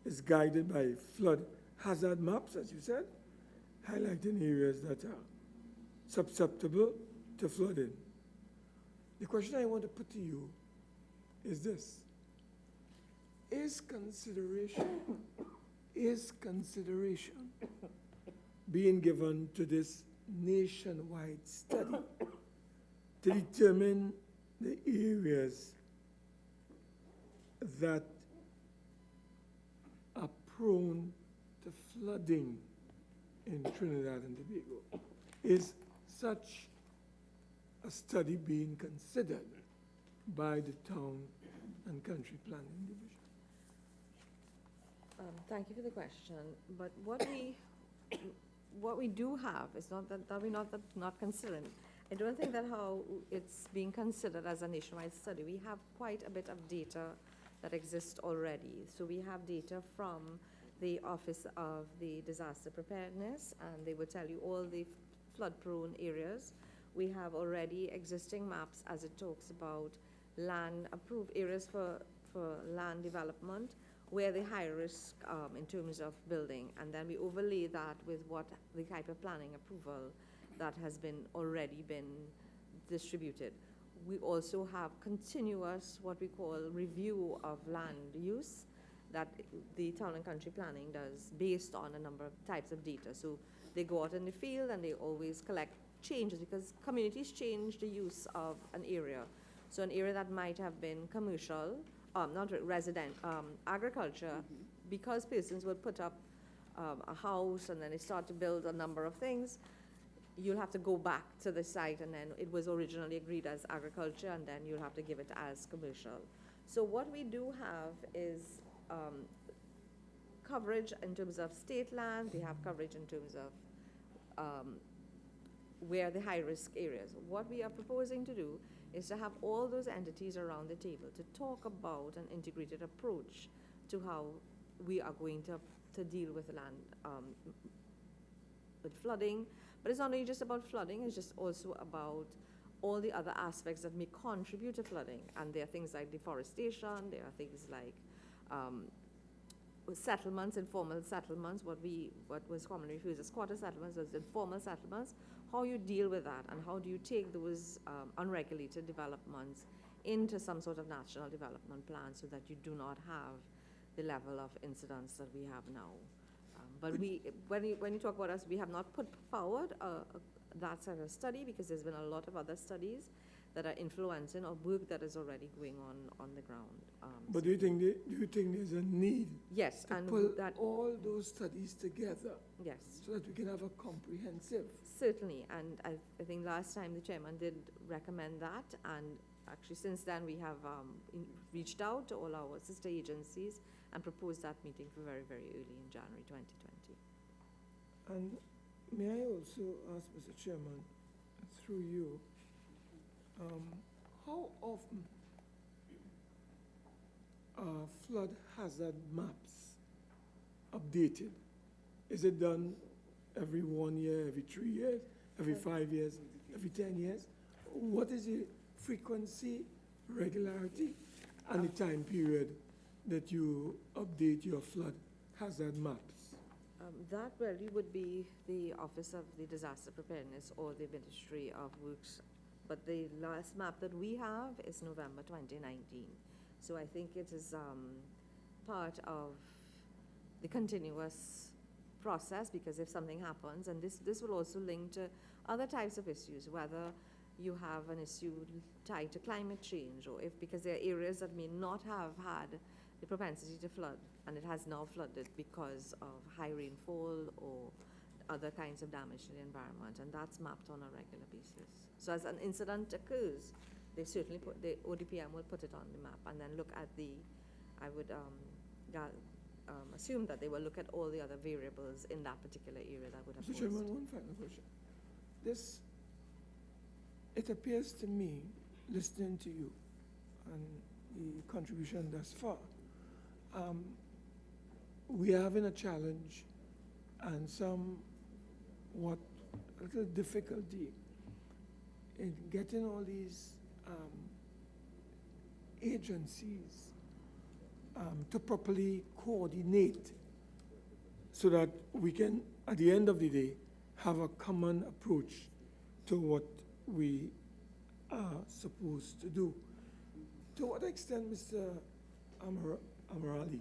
is guided by flood hazard maps, as you said, highlighting areas that are susceptible to flooding. The question I want to put to you is this: Is consideration being given to this nationwide study to determine the areas that are prone to flooding in Trinidad and Tobago? Is such a study being considered by the Town and Country Planning Division? Thank you for the question. But what we do have is not that we're not considering. I don't think that how it's being considered as a nationwide study. We have quite a bit of data that exists already. So we have data from the Office of the Disaster Preparedness, and they will tell you all the flood-prone areas. We have already existing maps as it talks about approved areas for land development, where the high risk in terms of building, and then we overlay that with what the type of planning approval that has already been distributed. We also have continuous, what we call review of land use, that the town and country planning does based on a number of types of data. So they go out in the field and they always collect changes, because communities change the use of an area. So an area that might have been commercial, not resident, agriculture, because persons will put up a house and then they start to build a number of things, you'll have to go back to the site, and then it was originally agreed as agriculture, and then you'll have to give it as commercial. So what we do have is coverage in terms of state land. We have coverage in terms of where the high-risk areas. What we are proposing to do is to have all those entities around the table to talk about an integrated approach to how we are going to deal with land, with flooding. But it's not only just about flooding, it's just also about all the other aspects that may contribute to flooding. And there are things like deforestation, there are things like settlements, informal settlements, what was commonly referred as quarter settlements, was informal settlements, how you deal with that, and how do you take those unregulated developments into some sort of national development plan so that you do not have the level of incidents that we have now. But when you talk about us, we have not put forward that sort of study, because there's been a lot of other studies that are influencing or work that is already going on the ground. But do you think there's a need? Yes, to and pull that all those studies together? Yes. So that we can have a comprehensive. Certainly, and I think last time the chairman did recommend that, and actually since then we have reached out to all our sister agencies and proposed that meeting for very, very early in January 2020. And may I also ask, Mr. Chairman, through you, how often are flood hazard maps updated? Is it done every 1 year, every 3 years, every 5 years, every 10 years? What is the frequency, regularity, and the time period that you update your flood hazard maps? That really would be the Office of the Disaster Preparedness or the Ministry of Works. But the last map that we have is November 2019. So I think it is part of the continuous process, because if something happens, and this will also link to other types of issues, whether you have an issue tied to climate change, or because there are areas that may not have had the propensity to flood, and it has now flooded because of high rainfall or other kinds of damage to the environment, and that's mapped on a regular basis. So as an incident occurs, they certainly the ODPM will put it on the map, and then look at I would assume that they will look at all the other variables in that particular area that would have Mr. Chairman, one final question. It appears to me, listening to you and the contribution thus far, we are having a challenge and somewhat a little difficulty in getting all these agencies to properly coordinate so that we can, at the end of the day, have a common approach to what we are supposed to do. To what extent, Mr. Amarali,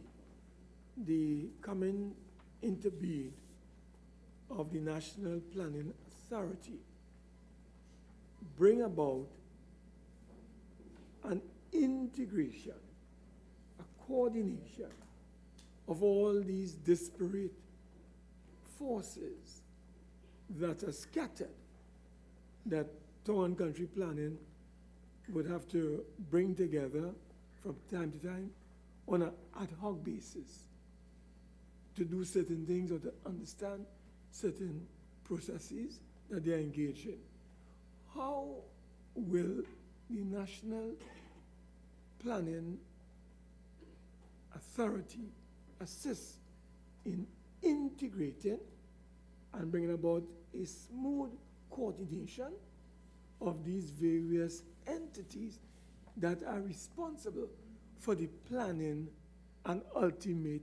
the coming into being of the National Planning Authority bring about an integration, a coordination of all these disparate forces that are scattered, that town and country planning would have to bring together from time to time on an ad hoc basis to do certain things or to understand certain processes that they are engaged in. How will the National Planning Authority assist in integrating and bringing about a smooth coordination of these various entities that are responsible for the planning and ultimate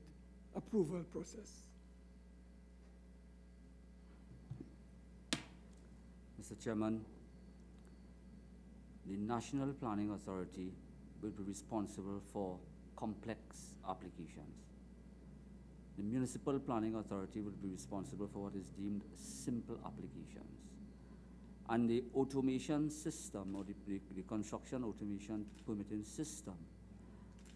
approval process. Mr. Chairman, the National Planning Authority will be responsible for complex applications. The Municipal Planning Authority will be responsible for what is deemed simple applications. And the automation system, or the construction automation permitting system,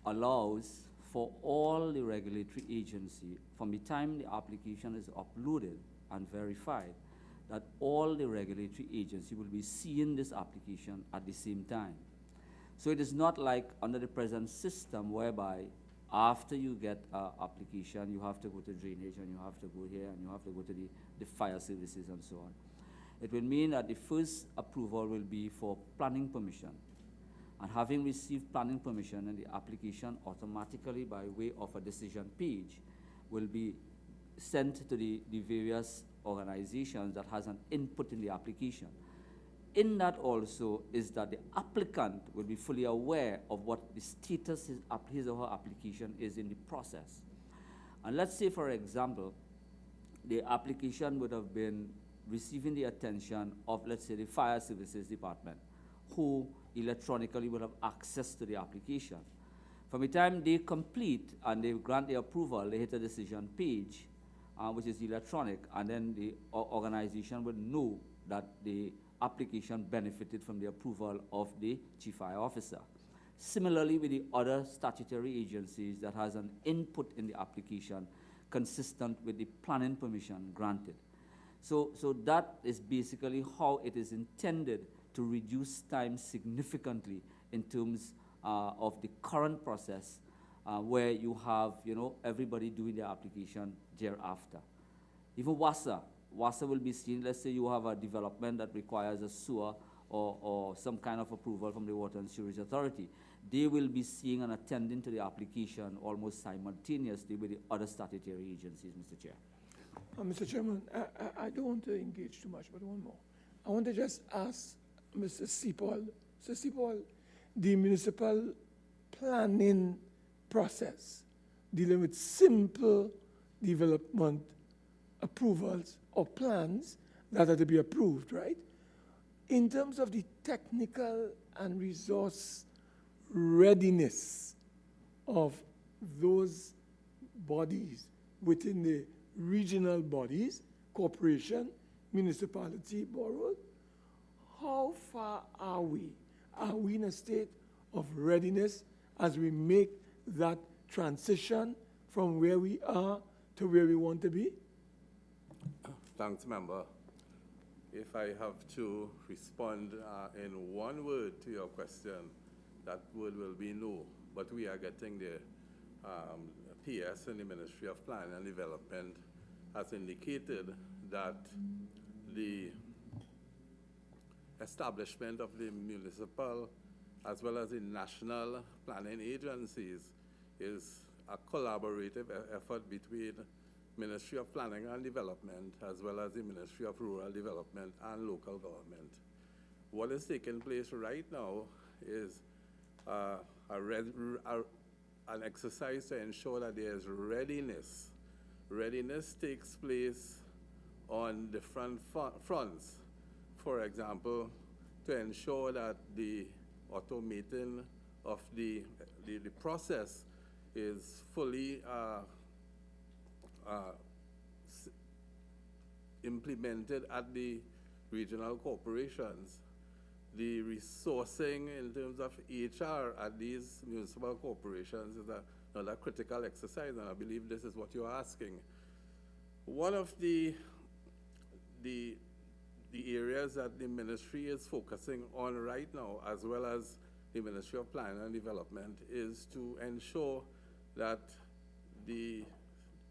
allows for all the regulatory agency, from the time the application is uploaded and verified, that all the regulatory agency will be seeing this application at the same time. So it is not like under the present system whereby after you get an application, you have to go to drainage and you have to go here and you have to go to the fire services and so on. It will mean that the first approval will be for planning permission. And having received planning permission, and the application automatically by way of a decision page will be sent to the various organizations that has an input in the application. In that also is that the applicant will be fully aware of what the status his or her application is in the process. And let's say, for example, the application would have been receiving the attention of, let's say, the fire services department, who electronically will have access to the application. From the time they complete and they grant the approval, they hit a decision page, which is electronic, and then the organization would know that the application benefited from the approval of the chief fire officer. Similarly, with the other statutory agencies that has an input in the application consistent with the planning permission granted. So that is basically how it is intended to reduce time significantly in terms of the current process, where you have, everybody doing their application thereafter. Even WASA will be seen. Let's say you have a development that requires a sewer or some kind of approval from the Water and Sewerage Authority. They will be seeing and attending to the application almost simultaneously with the other statutory agencies, Mr. Chair. Mr. Chairman, I don't want to engage too much, but one more. I want to just ask Mr. Seapol. Mr. Seapol, the municipal planning process dealing with simple development approvals or plans that are to be approved, right? In terms of the technical and resource readiness of those bodies within the regional bodies, corporation, municipality, borough, how far are we? Are we in a state of readiness as we make that transition from where we are to where we want to be? Thanks, member. If I have to respond in one word to your question, that word will be no, but we are getting there. PS and the Ministry of Planning and Development has indicated that the establishment of the municipal as well as the national planning agencies is a collaborative effort between Ministry of Planning and Development as well as the Ministry of Rural Development and local government. What is taking place right now is an exercise to ensure that there is readiness. Readiness takes place on different fronts. For example, to ensure that the automating of the process is fully implemented at the regional corporations. The resourcing in terms of HR at these municipal corporations is another critical exercise, and I believe this is what you're asking. One of the areas that the ministry is focusing on right now, as well as the Ministry of Planning and Development, is to ensure that the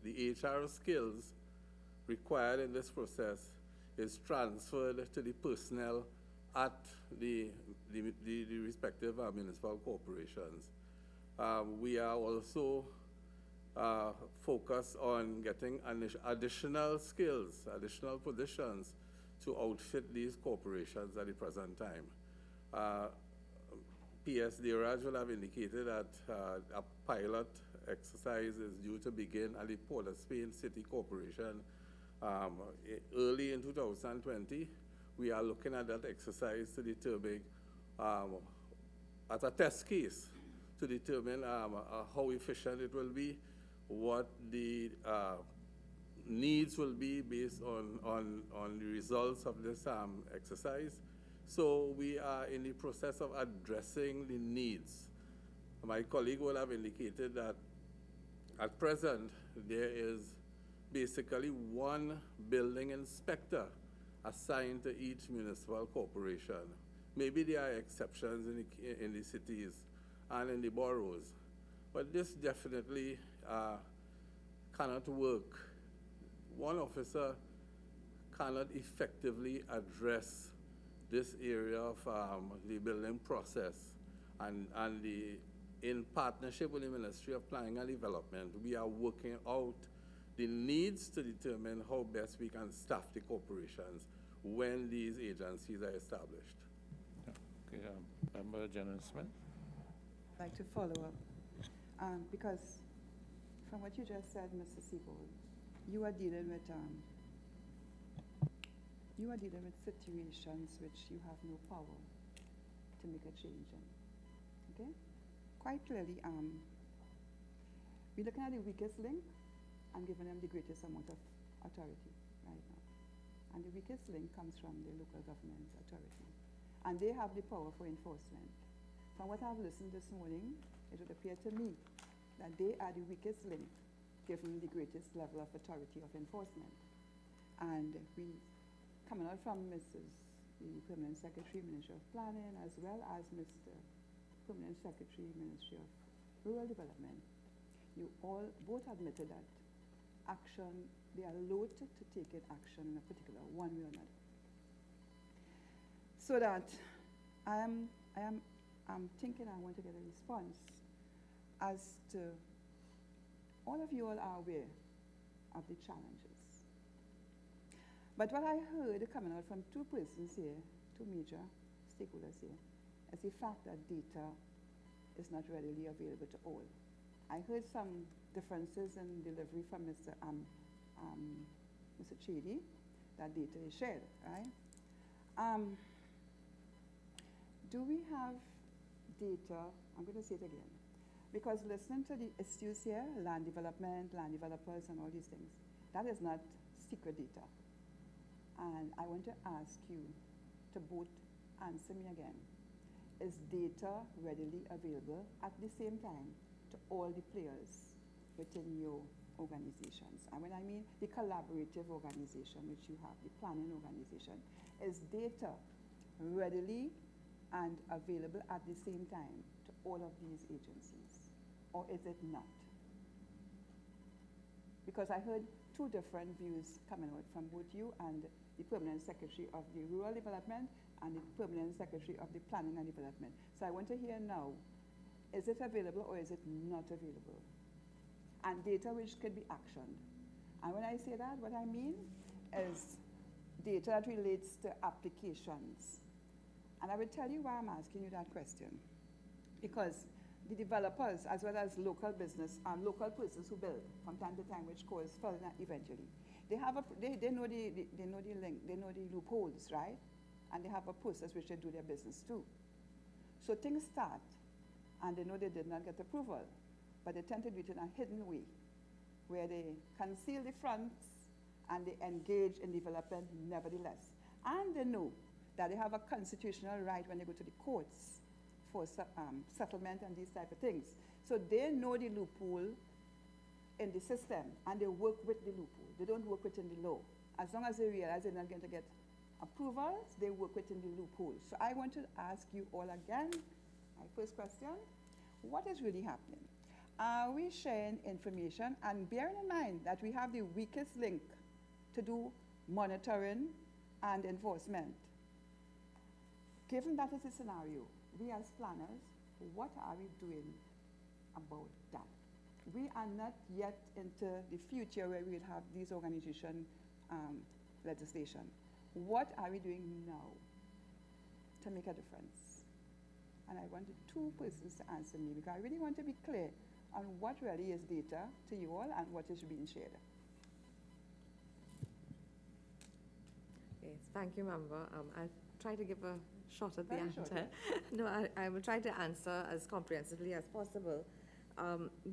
HR skills required in this process is transferred to the personnel at the respective municipal corporations. We are also focus on getting additional skills, additional positions to outfit these corporations at the present time. PS Diraj will have indicated that a pilot exercise is due to begin at the Port of Spain City Corporation early in 2020. We are looking at that exercise to determine, as a test case, to determine how efficient it will be, what the needs will be based on the results of this exercise. So we are in the process of addressing the needs. My colleague will have indicated that at present there is basically one building inspector assigned to each municipal corporation. Maybe there are exceptions in the cities and in the boroughs, but this definitely cannot work. One officer cannot effectively address this area of the building process, and in partnership with the Ministry of Planning and Development, we are working out the needs to determine how best we can staff the corporations when these agencies are established. Okay, Member General Smith. I'd like to follow up, because from what you just said, Mr. Seabold, you are dealing with situations which you have no power to make a change in. Okay? Quite clearly, we're looking at the weakest link and giving them the greatest amount of authority right now. And the weakest link comes from the local government's authority. And they have the power for enforcement. From what I've listened this morning, it would appear to me that they are the weakest link given the greatest level of authority of enforcement. And we, coming out from the Permanent Secretary, Ministry of Planning, as well as Mr. Permanent Secretary, Ministry of Rural Development, you all both admitted that action, they are loath to take in action in a particular one way or another. So that I'm thinking I want to get a response as to all of you all are aware of the challenges. But what I heard coming out from two persons here, two major stakeholders here, is the fact that data is not readily available to all. I heard some differences in delivery from Mr. Chidi, that data is shared, right? Do we have data? I'm going to say it again. Because listening to the issues here, land development, land developers, and all these things, that is not secret data. And I want to ask you to both answer me again. Is data readily available at the same time to all the players within your organizations? And when I mean the collaborative organization which you have, the planning organization, is data readily and available at the same time to all of these agencies, or is it not? Because I heard two different views coming out from both you and the Permanent Secretary of the Rural Development and the Permanent Secretary of the Planning and Development. So I want to hear now, is it available or is it not available? And data which could be actioned. And when I say that, what I mean is data that relates to applications. And I will tell you why I'm asking you that question. Because the developers, as well as local business and local persons who build from time to time, which cause further eventually, they know the link, they know the loopholes, right? And they have a process which they do their business too. So things start, and they know they did not get approval, but they tend to do it in a hidden way, where they conceal the fronts and they engage in development nevertheless. And they know that they have a constitutional right when they go to the courts for settlement and these type of things. So they know the loophole in the system, and they work with the loophole. They don't work within the law. As long as they realize they're not going to get approvals, they work within the loophole. So I want to ask you all again, my first question, what is really happening? Are we sharing information? And bearing in mind that we have the weakest link to do monitoring and enforcement. Given that is the scenario, we as planners, what are we doing about that? we are not yet into the future where we'll have these organization legislation. What are we doing now to make a difference? And I wanted two persons to answer me because I really want to be clear on what really is data to you all and what is being shared. Yes, thank you, Member. I'll try to give a shot at the Very answer. short, yeah. No, I will try to answer as comprehensively as possible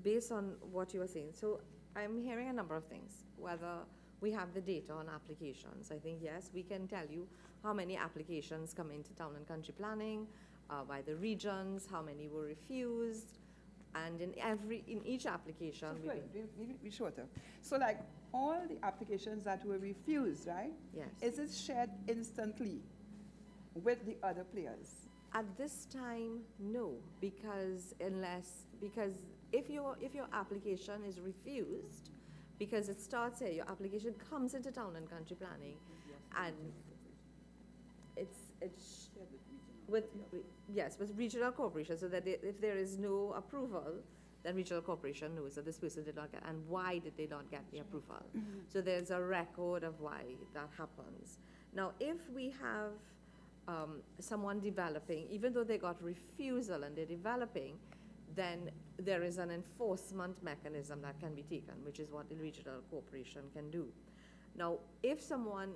based on what you were saying. So I'm hearing a number of things, whether we have the data on applications. I think, yes, we can tell you how many applications come into town and country planning, by the regions, how many were refused, and in each application, So be shorter. So like all the applications that were refused, right? Yes. Is it shared instantly with the other players? At this time, no, because if your application is refused, because it starts here, your application comes into town and country planning, and it's with regional corporation, so that if there is no approval, then regional corporation knows that this person did not get, and why did they not get the approval. So there's a record of why that happens. Now, if we have someone developing, even though they got refusal and they're developing, then there is an enforcement mechanism that can be taken, which is what the regional corporation can do. Now, if someone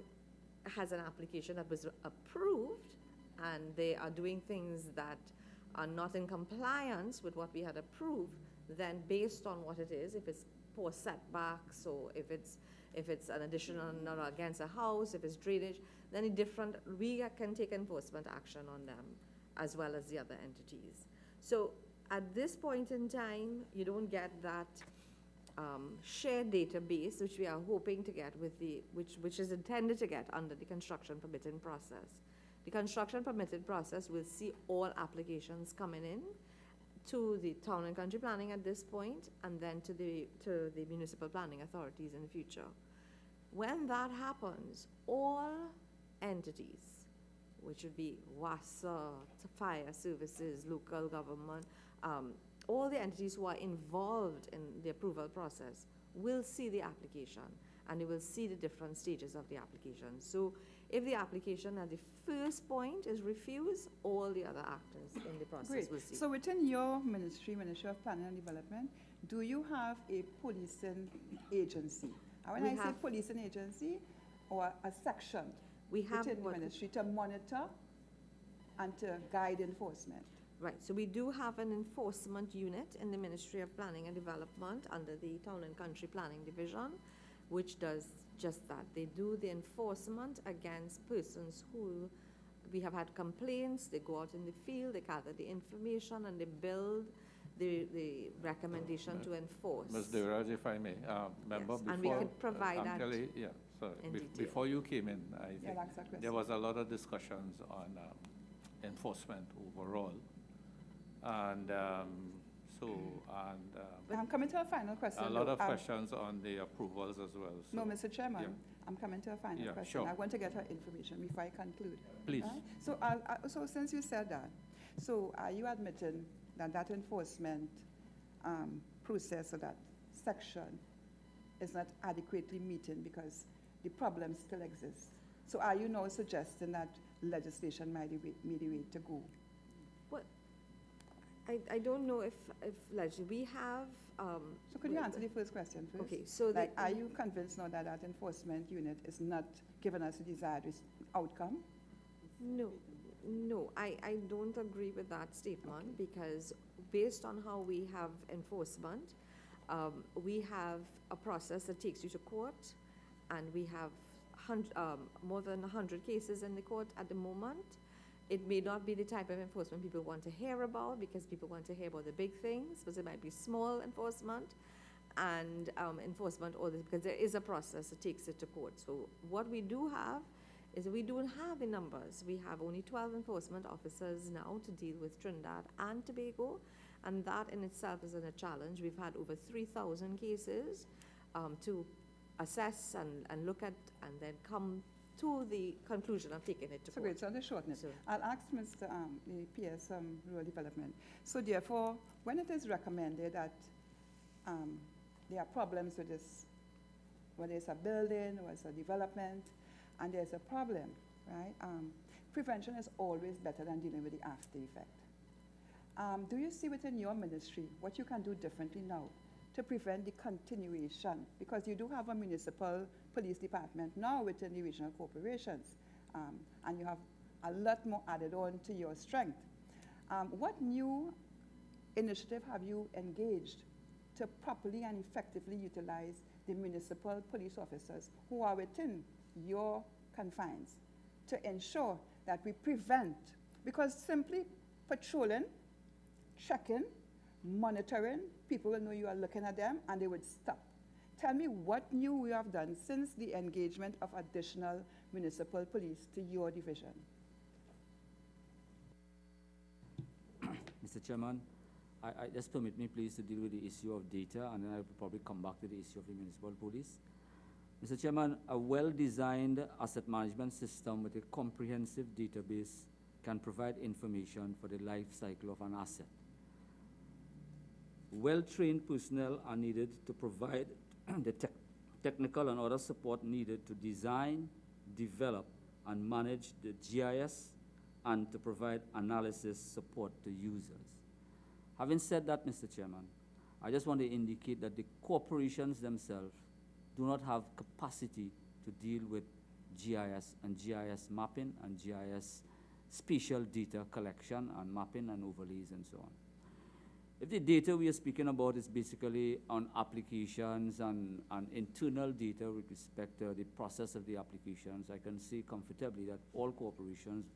has an application that was approved and they are doing things that are not in compliance with what we had approved, then based on what it is, if it's poor setbacks or if it's an additional not against a house, if it's drainage, then we can take enforcement action on them as well as the other entities. So at this point in time, you don't get that shared database, which we are hoping to get with which is intended to get under the construction permitting process. The construction permitted process will see all applications coming in to the town and country planning at this point, and then to the municipal planning authorities in the future. When that happens, all entities, which would be WASA, fire services, local government, all the entities who are involved in the approval process will see the application, and they will see the different stages of the application. So if the application at the first point is refused, all the other actors in the process will see. So within your ministry, Ministry of Planning and Development, do you have a policing agency? And when I say policing agency, or a section within the ministry to monitor and to guide enforcement? Right, so we do have an enforcement unit in the Ministry of Planning and Development under the Town and Country Planning Division, which does just that. They do the enforcement against persons who we have had complaints. They go out in the field, they gather the information, and they build the recommendation to enforce. Ms. Deiraj, if I may, member, yes, and we can provide that. Yeah, sorry. Before you came in, I think there was a lot of discussions on enforcement overall. And I'm coming to a final question. A lot of questions on the approvals as well. So, no, Mr. Chairman, I'm coming to a final question. Sure. I want to get her information before I conclude. Please. So, so since you said that, so are you admitting that enforcement process or that section is not adequately meeting because the problem still exists? So are you now suggesting that legislation might be the way to go? Well, I don't know if we have. So could you answer the first question first? Okay, so are you convinced now that enforcement unit is not giving us the desired outcome? No, I don't agree with that statement, because based on how we have enforcement, we have a process that takes you to court, and we have more than 100 cases in the court at the moment. It may not be the type of enforcement people want to hear about, because people want to hear about the big things, but it might be small enforcement and enforcement, because there is a process that takes it to court. So what we do have is we don't have the numbers. We have only 12 enforcement officers now to deal with Trinidad and Tobago, and that in itself is a challenge. We've had over 3,000 cases to assess and look at, and then come to the conclusion of taking it to court. Great, so on the shortness, I'll ask Mr. The PS Rural Development. So therefore, when it is recommended that there are problems with this, whether it's a building or it's a development, and there's a problem, right? Prevention is always better than dealing with the after effect. Do you see within your ministry what you can do differently now to prevent the continuation? Because you do have a municipal police department now within the regional corporations, and you have a lot more added on to your strength. What new initiative have you engaged to properly and effectively utilize the municipal police officers who are within your confines to ensure that we prevent? Because simply patrolling, checking, monitoring, people will know you are looking at them and they would stop. Tell me what new you have done since the engagement of additional municipal police to your division. Mr. Chairman, I just permit me please to deal with the issue of data, and then I will probably come back to the issue of the municipal police. Mr. Chairman, a well-designed asset management system with a comprehensive database can provide information for the life cycle of an asset. Well-trained personnel are needed to provide the technical and other support needed to design, develop, and manage the GIS and to provide analysis support to users. Having said that, Mr. Chairman, I just want to indicate that the corporations themselves do not have capacity to deal with GIS and GIS mapping and GIS spatial data collection and mapping and overlays and so on. If the data we are speaking about is basically on applications and internal data with respect to the process of the applications, I can say comfortably that all corporations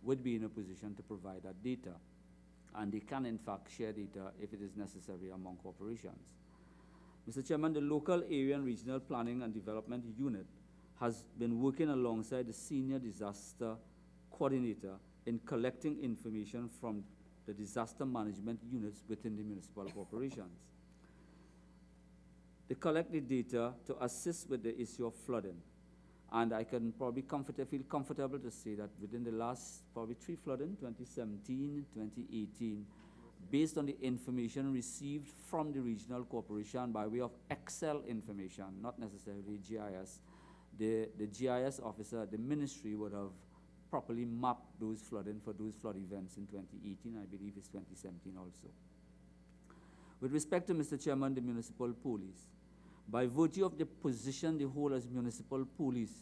would be in a position to provide that data. And they can, in fact, share data if it is necessary among corporations. Mr. Chairman, the local area and regional planning and development unit has been working alongside the senior disaster coordinator in collecting information from the disaster management units within the municipal corporations. They collect the data to assist with the issue of flooding. And I can probably feel comfortable to say that within the last probably 3 flooding, 2017, 2018, based on the information received from the regional corporation by way of Excel information, not necessarily GIS, the GIS officer at the ministry would have properly mapped those flooding for those flood events in 2018, I believe it's 2017 also. With respect to, Mr. Chairman, the municipal police, by virtue of the position they hold as municipal police,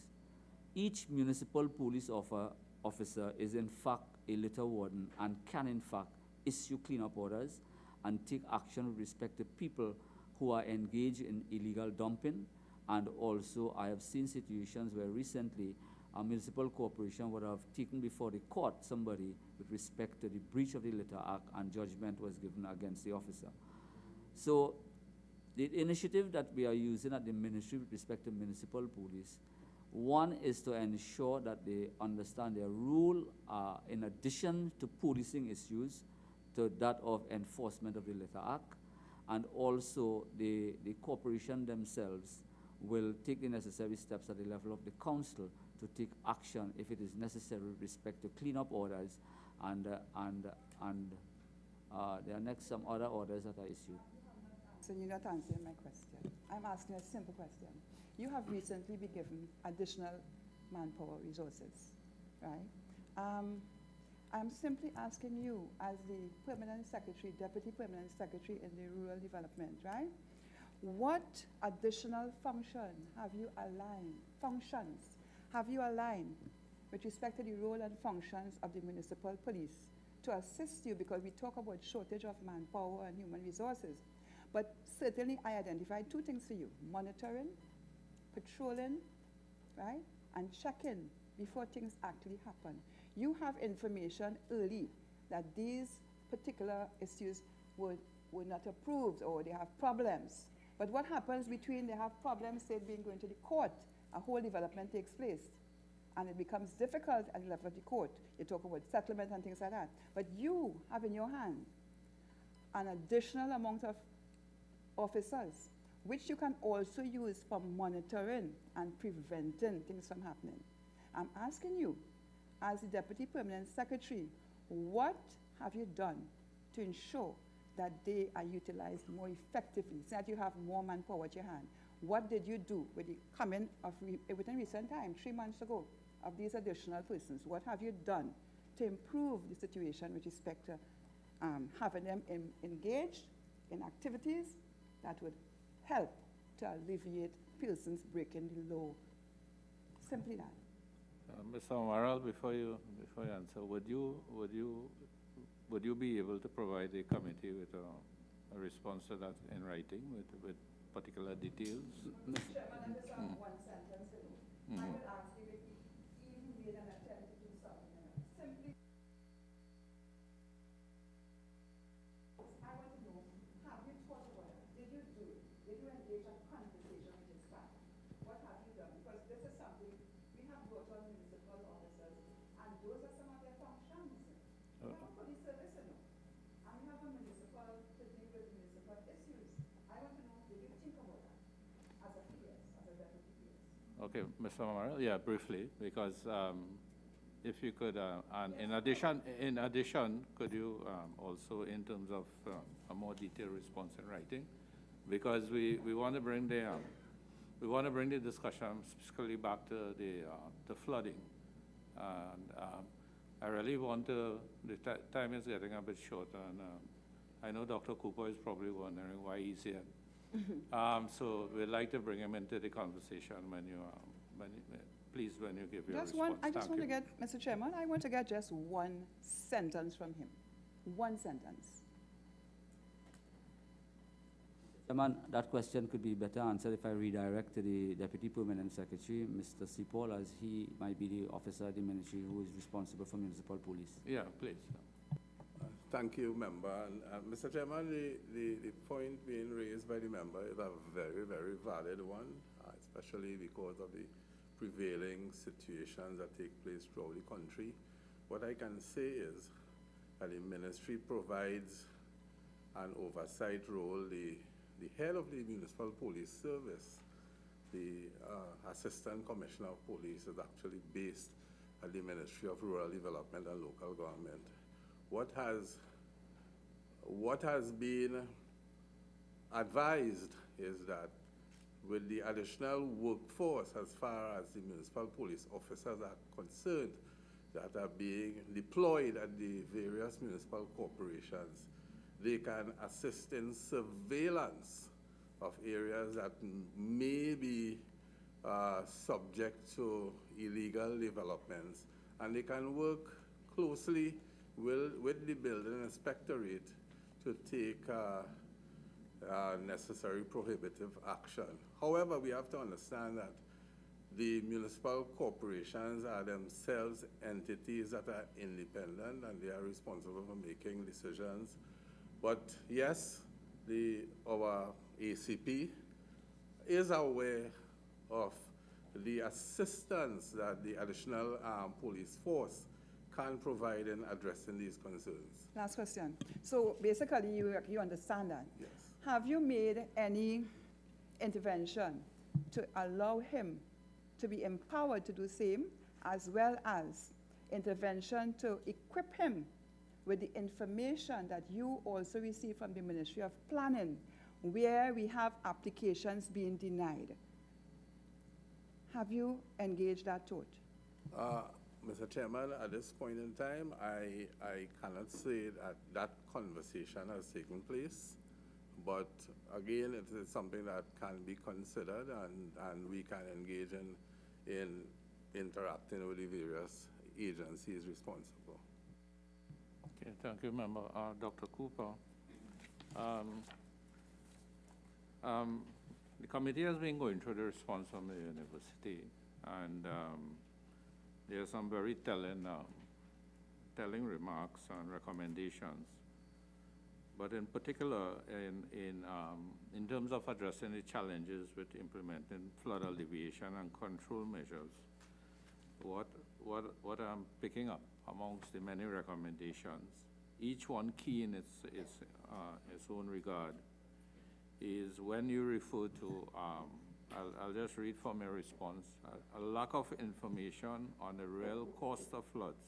each municipal police officer is in fact a litter warden and can in fact issue cleanup orders and take action with respect to people who are engaged in illegal dumping. And also I have seen situations where recently a municipal corporation would have taken before the court somebody with respect to the breach of the Litter Act, and judgment was given against the officer. So the initiative that we are using at the ministry with respect to municipal police, one is to ensure that they understand their role in addition to policing issues, to that of enforcement of the Litter Act, and also the corporation themselves will take the necessary steps at the level of the council to take action if it is necessary with respect to cleanup orders and there are next some other orders that are issued. So you're not answering my question. I'm asking a simple question. You have recently been given additional manpower resources, right? I'm simply asking you, as the permanent secretary, deputy permanent secretary in the rural development, right? What additional function have you aligned with respect to the role and functions of the municipal police to assist you? Because we talk about shortage of manpower and human resources. But certainly I identified 2 things for you: monitoring, patrolling, right? And checking before things actually happen. You have information early that these particular issues were not approved or they have problems. But what happens between they have problems, say, being going to the court, a whole development takes place, and it becomes difficult at the level of the court. You talk about settlement and things like that. But you have in your hand an additional amount of officers, which you can also use for monitoring and preventing things from happening. I'm asking you, as the Deputy Permanent Secretary, what have you done to ensure that they are utilized more effectively, so that you have more manpower at your hand? What did you do with the coming of, within recent time, 3 months ago, of these additional persons? What have you done to improve the situation with respect to having them engaged in activities that would help to alleviate persons breaking the law? Simply that. Mr. Amaral, before you answer, would you be able to provide the committee with a response to that in writing with particular details? Mr. Chairman, I just have one sentence. I would ask if he even made an attempt to do something. Simply, I want to know, have you thought about it? Did you do it? Did you engage a conversation with his staff? What have you done? Because this is something we have brought on municipal officers, and those are some of their functions. We have a police service, and we have a municipal to deal with municipal issues. I want to know, did you think about that as a PS, as a deputy PS? Okay, Mr. Amaral, yeah, briefly, because if you could, and in addition, could you also, in terms of a more detailed response in writing, because we want to bring the discussion specifically back to the flooding, and I really want to. The time is getting a bit short, and I know Dr. Cooper is probably wondering why he's here. So we'd like to bring him into the conversation when you give your response. I just want to get, Mr. Chairman, I want to get just one sentence from him. One sentence. Chairman, that question could be better answered if I redirect to the Deputy Permanent Secretary, Mr. Sipol, as he might be the officer at the ministry who is responsible for municipal police. Yeah, please. Thank you, member. And, Mr. Chairman, the point being raised by the member is a very, very valid one, especially because of the prevailing situations that take place throughout the country. What I can say is that the ministry provides an oversight role. The head of the Municipal Police Service, the Assistant Commissioner of Police, is actually based at the Ministry of Rural Development and Local Government. What has been advised is that with the additional workforce as far as the municipal police officers are concerned that are being deployed at the various municipal corporations, they can assist in surveillance of areas that may be subject to illegal developments, and they can work closely with the building inspectorate to take necessary prohibitive action. However, we have to understand that the municipal corporations are themselves entities that are independent, and they are responsible for making decisions. But yes, our ACP is aware of the assistance that the additional police force can provide in addressing these concerns. Last question. So basically, you understand that? Yes. Have you made any intervention to allow him to be empowered to do the same, as well as intervention to equip him with the information that you also receive from the Ministry of Planning, where we have applications being denied? Have you engaged that thought? Mr. Chairman, at this point in time, I cannot say that that conversation has taken place. But again, it is something that can be considered, and we can engage in interacting with the various agencies responsible. Okay, thank you, Member. Dr. Cooper. The committee has been going through the response from the university, and there are some very telling remarks and recommendations. But in particular, in terms of addressing the challenges with implementing flood alleviation and control measures, what I'm picking up amongst the many recommendations, each one key in its own regard, is when you refer to, I'll just read from your response, a lack of information on the real cost of floods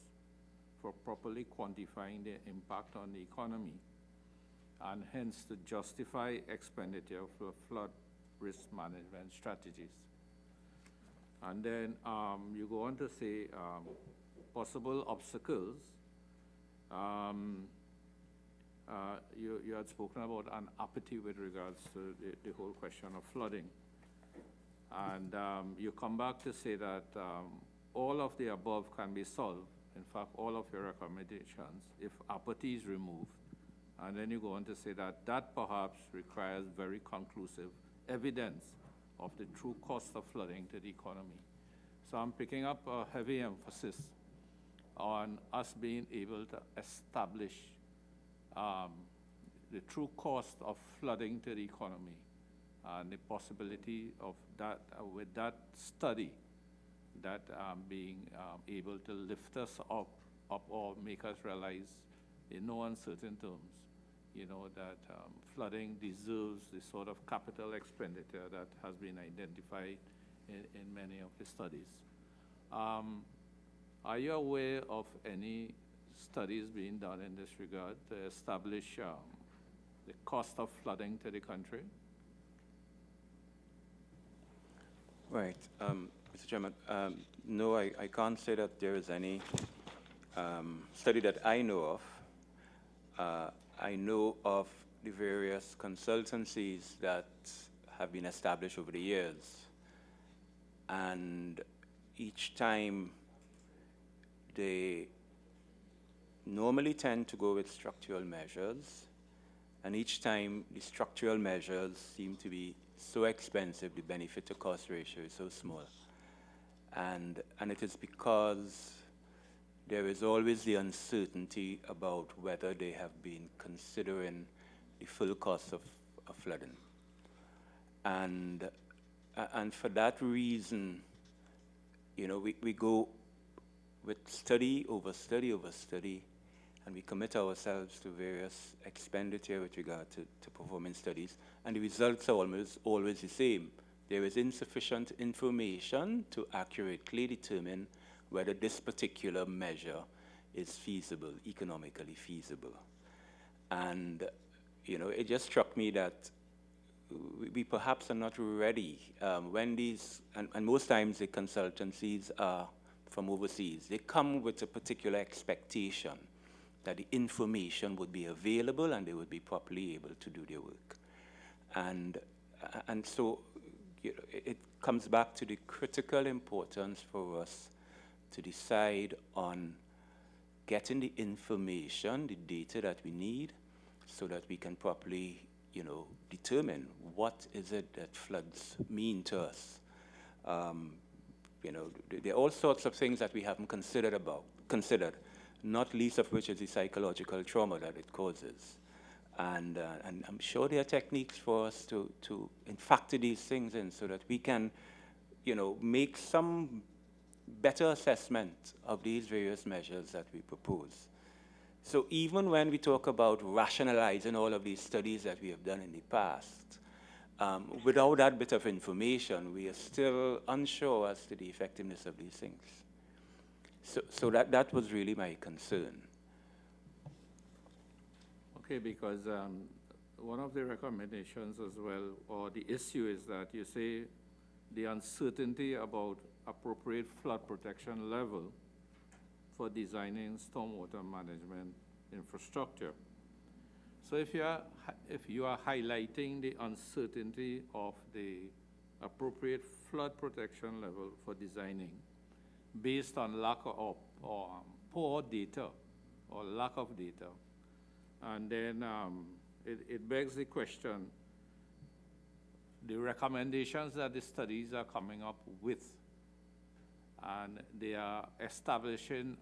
for properly quantifying their impact on the economy, and hence to justify expenditure for flood risk management strategies. And then you go on to say possible obstacles. You had spoken about an apathy with regards to the whole question of flooding. And you come back to say that all of the above can be solved, in fact, all of your recommendations, if apathy is removed. And then you go on to say that that perhaps requires very conclusive evidence of the true cost of flooding to the economy. So I'm picking up a heavy emphasis on us being able to establish the true cost of flooding to the economy and the possibility of that, with that study, that being able to lift us up or make us realize in no uncertain terms, you know, that flooding deserves the sort of capital expenditure that has been identified in many of the studies. Are you aware of any studies being done in this regard to establish the cost of flooding to the country? Right. Mr. Chairman, no, I can't say that there is any study that I know of. I know of the various consultancies that have been established over the years. And each time they normally tend to go with structural measures. And each time the structural measures seem to be so expensive, the benefit to cost ratio is so small. And it is because there is always the uncertainty about whether they have been considering the full cost of flooding. And for that reason, you know, we go with study over study over study, and we commit ourselves to various expenditure with regard to performing studies, and the results are always the same. There is insufficient information to accurately determine whether this particular measure is feasible, economically feasible. And, you know, it just struck me that we perhaps are not ready when these, and most times the consultancies are from overseas, they come with a particular expectation that the information would be available and they would be properly able to do their work. And so, you know, it comes back to the critical importance for us to decide on getting the information, the data that we need, so that we can properly, you know, determine what is it that floods mean to us. You know, there are all sorts of things that we haven't considered, not least of which is the psychological trauma that it causes. And I'm sure there are techniques for us to factor these things in so that we can, you know, make some better assessment of these various measures that we propose. So even when we talk about rationalizing all of these studies that we have done in the past, without that bit of information, we are still unsure as to the effectiveness of these things. So that was really my concern. Okay, because one of the recommendations as well, or the issue is that you say the uncertainty about appropriate flood protection level for designing stormwater management infrastructure. So if you are highlighting the uncertainty of the appropriate flood protection level for designing based on lack of or poor data or lack of data, and then it begs the question, the recommendations that the studies are coming up with, and they are establishing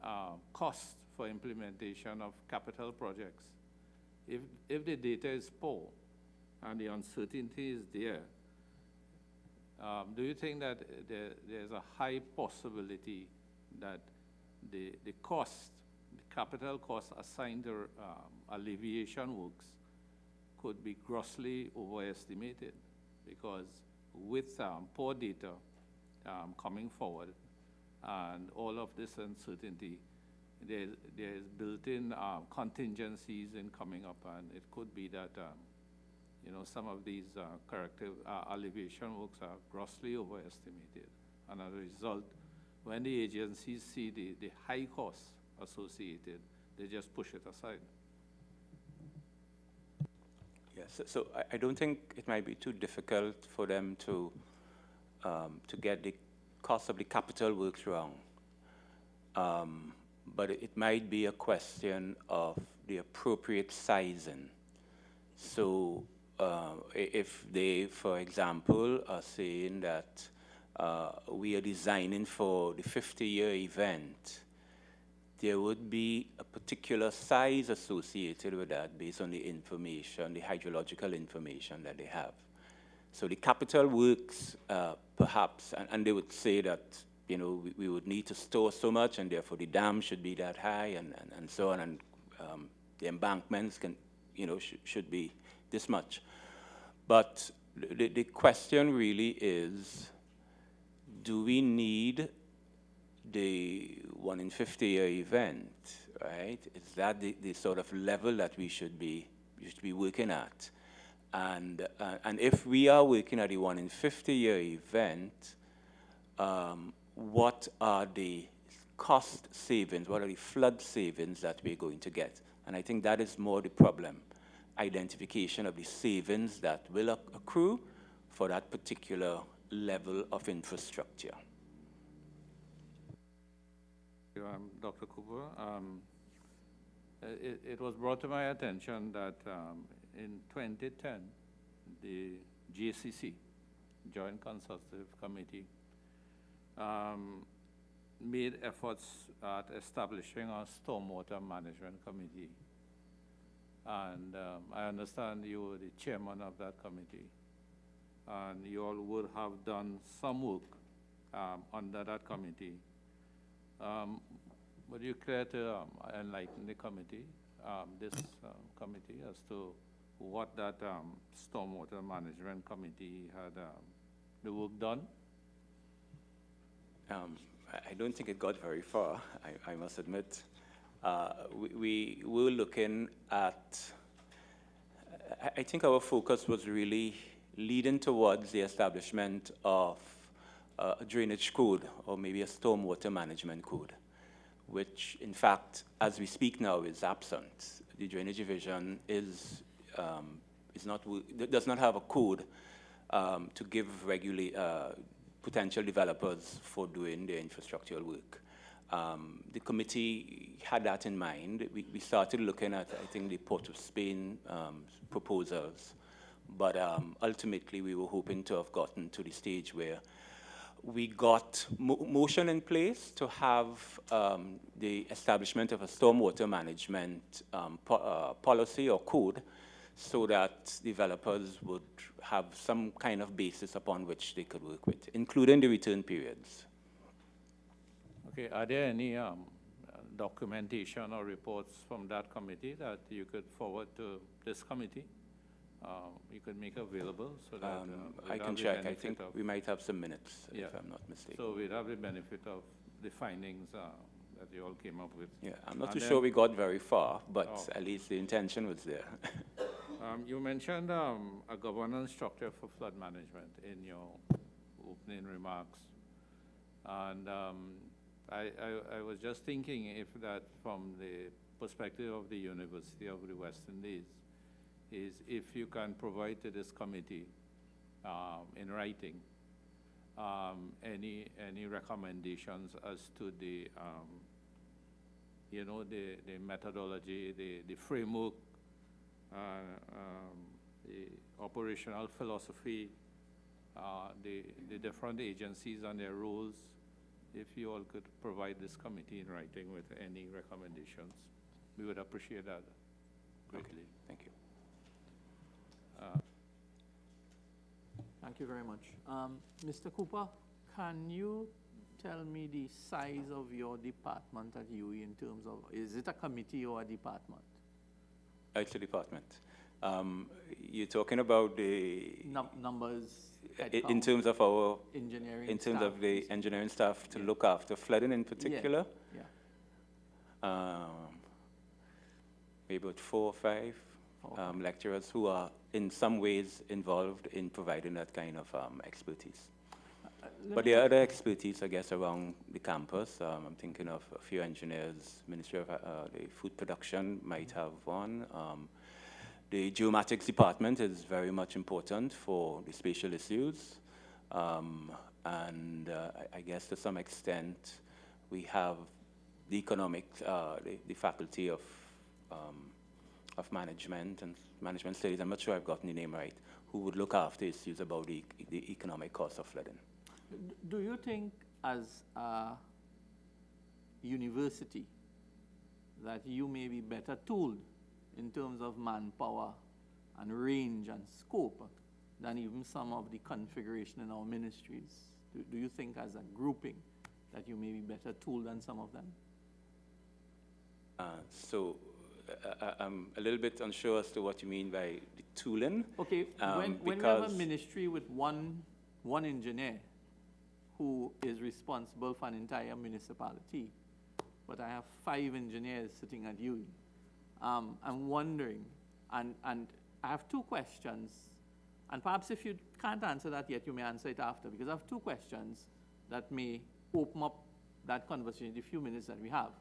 costs for implementation of capital projects. If the data is poor and the uncertainty is there, do you think that there's a high possibility that the cost, the capital cost assigned to alleviation works could be grossly overestimated? Because with poor data coming forward and all of this uncertainty, there's built-in contingencies in coming up, and it could be that some of these corrective alleviation works are grossly overestimated. And as a result, when the agencies see the high costs associated, they just push it aside. Yes, so I don't think it might be too difficult for them to get the cost of the capital works wrong. But it might be a question of the appropriate sizing. So if they, for example, are saying that we are designing for the 50-year event, there would be a particular size associated with that based on the information, the hydrological information that they have. So the capital works, perhaps, and they would say that, we would need to store so much, and therefore the dam should be that high, and so on, and the embankments can, should be this much. But the question really is, do we need the 1 in 50-year event, right? Is that the sort of level that we should be working at? And if we are working at the 1 in 50-year event, what are the cost savings, what are the flood savings that we're going to get? And I think that is more the problem, identification of the savings that will accrue for that particular level of infrastructure. Dr. Cooper, it was brought to my attention that in 2010, the JSC, Joint Consultative Committee, made efforts at establishing a stormwater management committee. And I understand you were the chairman of that committee. And you all would have done some work under that committee. Would you care to enlighten the committee, this committee, as to what that stormwater management committee had the work done? I don't think it got very far, I must admit. We were looking at, I think our focus was really leading towards the establishment of a drainage code, or maybe a stormwater management code, which in fact, as we speak now, is absent. The Drainage Division does not have a code to give potential developers for doing their infrastructural work. The committee had that in mind. We started looking at, I think, the Port of Spain proposals, but ultimately we were hoping to have gotten to the stage where we got motion in place to have the establishment of a stormwater management policy or code, so that developers would have some kind of basis upon which they could work with, including the return periods. Okay, are there any documentation or reports from that committee that you could forward to this committee? You could make available so that I can check. I think we might have some minutes, if I'm not mistaken. So we'd have the benefit of the findings that you all came up with. Yeah, I'm not too sure we got very far, but at least the intention was there. You mentioned a governance structure for flood management in your opening remarks. And I was just thinking if that, from the perspective of the University of the West Indies, is if you can provide to this committee in writing any recommendations as to the the methodology, the framework, the operational philosophy, the different agencies and their roles, if you all could provide this committee in writing with any recommendations, we would appreciate that greatly. Okay. Thank you. Thank you very much. Mr. Cooper, can you tell me the size of your department at UE in terms of, is it a committee or a department? It's a department. You're talking about the numbers in terms of our engineering, in terms of the engineering staff to look after flooding in particular. maybe about 4 or 5 lecturers who are in some ways involved in providing that kind of expertise. But there are other expertise, I guess, around the campus. I'm thinking of a few engineers, Ministry of the Food Production might have one. The geomatics department is very much important for the spatial issues. I guess to some extent, we have the economic, the faculty of management and management studies. I'm not sure I've gotten the name right, who would look after issues about the economic cost of flooding. Do you think, as a university, that you may be better tooled in terms of manpower and range and scope than even some of the configuration in our ministries? Do you think, as a grouping, that you may be better tooled than some of them? I'm a little bit unsure as to what you mean by the tooling. Okay, when you have a ministry with one engineer who is responsible for an entire municipality, but I have 5 engineers sitting at you, I'm wondering, and I have 2 questions, and perhaps if you can't answer that yet, you may answer it after, because I have 2 questions that may open up that conversation in the few minutes that we have.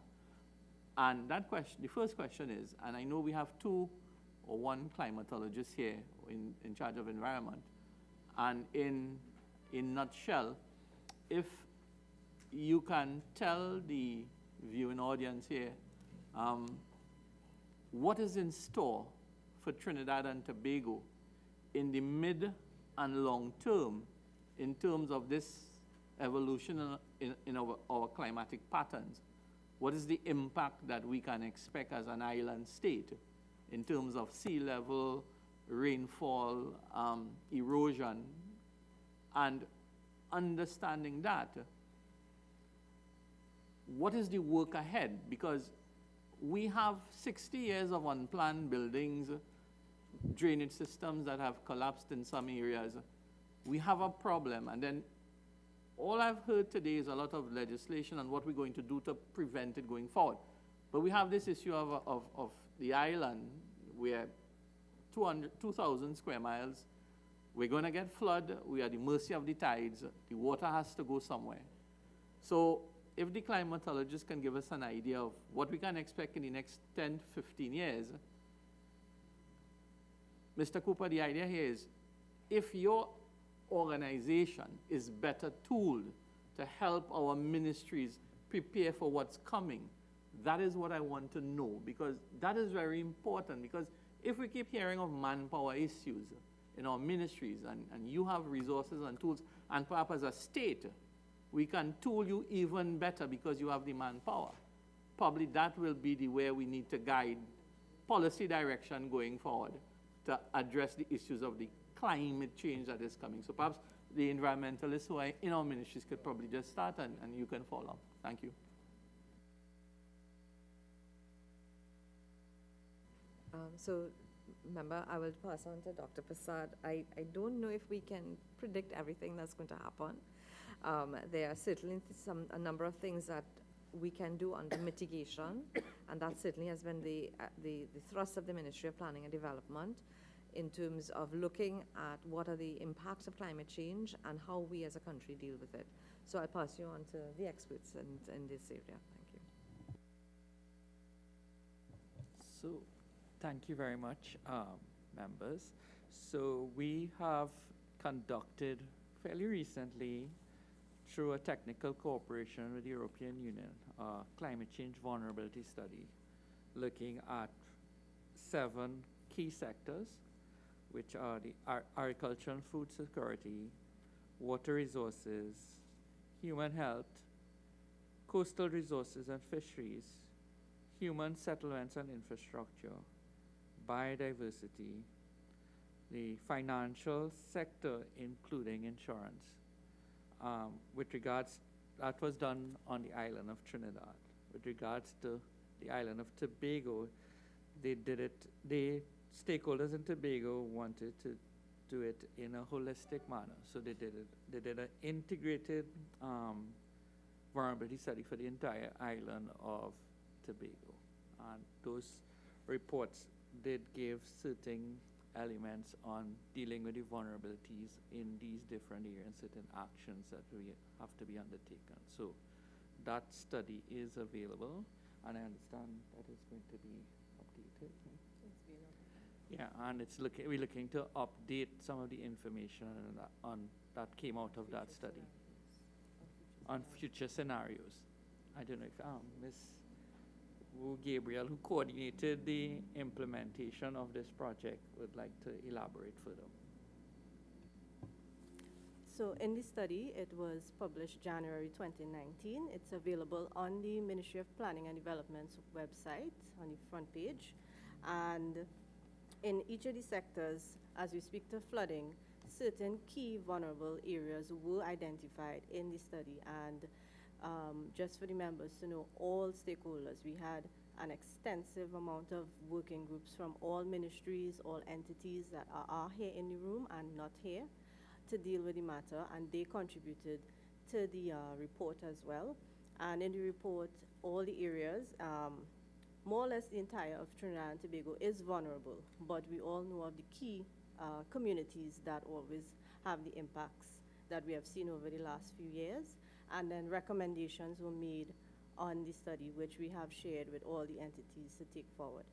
And that question, the first question is, and I know we have 2 or 1 climatologist here in charge of environment, and in nutshell, if you can tell the viewing audience here what is in store for Trinidad and Tobago in the mid and long term in terms of this evolution in our climatic patterns. What is the impact that we can expect as an island state in terms of sea level, rainfall, erosion, and understanding that, what is the work ahead? Because we have 60 years of unplanned buildings, drainage systems that have collapsed in some areas. We have a problem, and then all I've heard today is a lot of legislation on what we're going to do to prevent it going forward. But we have this issue of the island where 2,000 square miles, we're going to get flood, we are at the mercy of the tides, the water has to go somewhere. So if the climatologist can give us an idea of what we can expect in the next 10, 15 years, Mr. Cooper, the idea here is, if your organization is better tooled to help our ministries prepare for what's coming, that is what I want to know, because that is very important. Because if we keep hearing of manpower issues in our ministries, and you have resources and tools, and perhaps as a state, we can tool you even better because you have the manpower. Probably that will be the way we need to guide policy direction going forward to address the issues of the climate change that is coming. So perhaps the environmentalists who are in our ministries could probably just start, and you can follow. Thank you. So, remember, I will pass on to Dr. Prasad. I don't know if we can predict everything that's going to happen. There are certainly a number of things that we can do under mitigation, and that certainly has been the thrust of the Ministry of Planning and Development in terms of looking at what are the impacts of climate change and how we as a country deal with it. So I'll pass you on to the experts in this area. Thank you. So, thank you very much, members. So we have conducted fairly recently, through a technical cooperation with the European Union, a climate change vulnerability study looking at 7 key sectors, which are the agriculture and food security, water resources, human health, coastal resources and fisheries, human settlements and infrastructure, biodiversity, the financial sector, including insurance. With regards, that was done on the island of Trinidad. With regards to the island of Tobago, they did it, stakeholders in Tobago wanted to do it in a holistic manner. So they did an integrated vulnerability study for the entire island of Tobago. And those reports did give certain elements on dealing with the vulnerabilities in these different areas, certain actions that we have to be undertaken. So that study is available, and I understand that is going to be updated. Yeah, and we're looking to update some of the information on that came out of that study on future scenarios. I don't know if Ms. Wu Gabriel, who coordinated the implementation of this project, would like to elaborate further. So in the study, it was published January 2019. It's available on the Ministry of Planning and Development's website on the front page. And in each of the sectors, as we speak to flooding, certain key vulnerable areas were identified in the study. And just for the members to know, all stakeholders, we had an extensive amount of working groups from all ministries, all entities that are here in the room and not here to deal with the matter, and they contributed to the report as well. And in the report, all the areas, more or less the entire of Trinidad and Tobago is vulnerable, but we all know of the key communities that always have the impacts that we have seen over the last few years. And then recommendations were made on the study, which we have shared with all the entities to take forward.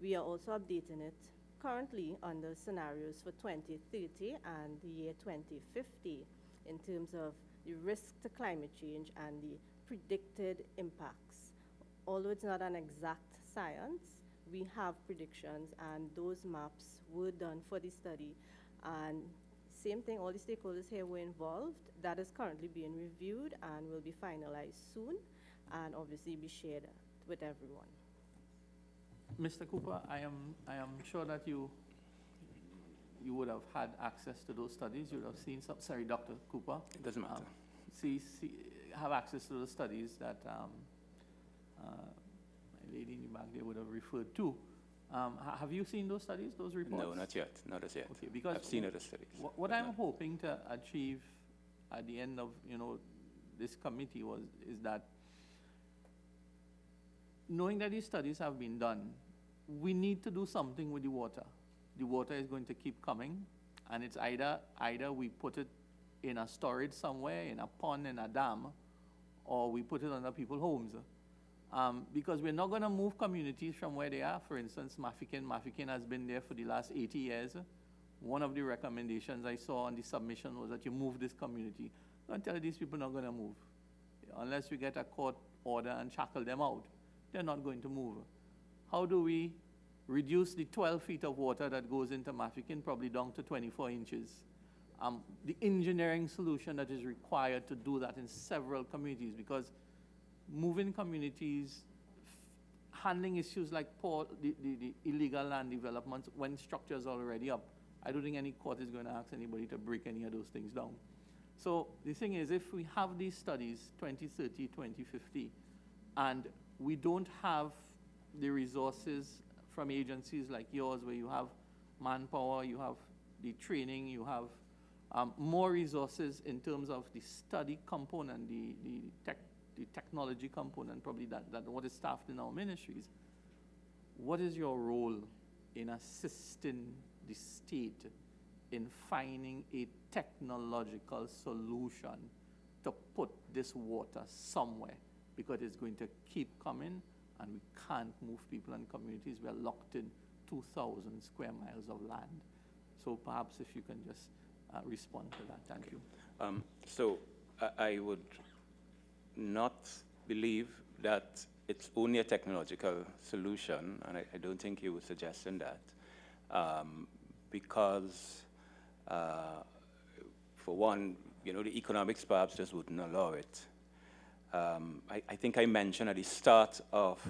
We are also updating it currently on the scenarios for 2030 and the year 2050 in terms of the risk to climate change and the predicted impacts. Although it's not an exact science, we have predictions, and those maps were done for the study. And same thing, all the stakeholders here were involved. That is currently being reviewed and will be finalized soon, and obviously be shared with everyone. Mr. Cooper, I am sure that you would have had access to those studies. You would have seen some. Sorry, Dr. Cooper. It doesn't matter. Have access to those studies that my lady in the back there would have referred to. Have you seen those studies, those reports? No, not yet. Not as yet. Okay, because I've seen other studies. What I'm hoping to achieve at the end of this committee is that, knowing that these studies have been done, we need to do something with the water. The water is going to keep coming, and it's either we put it in a storage somewhere, in a pond, in a dam, or we put it under people's homes. Because we're not going to move communities from where they are. For instance, Mafikin has been there for the last 80 years. One of the recommendations I saw on the submission was that you move this community. Don't tell these people not going to move. Unless we get a court order and shackle them out, they're not going to move. How do we reduce the 12 feet of water that goes into Mafikin probably down to 24 inches? The engineering solution that is required to do that in several communities, because moving communities, handling issues like the illegal land developments when structures are already up, I don't think any court is going to ask anybody to break any of those things down. So the thing is, if we have these studies, 2030, 2050, and we don't have the resources from agencies like yours, where you have manpower, you have the training, you have more resources in terms of the study component, the technology component, probably that what is staffed in our ministries. What is your role in assisting the state in finding a technological solution to put this water somewhere? Because it's going to keep coming, and we can't move people and communities. We are locked in 2,000 square miles of land. So perhaps if you can just respond to that. Thank you. So I would not believe that it's only a technological solution, and I don't think you were suggesting that, because for one, the economics perhaps just wouldn't allow it. I think I mentioned at the start of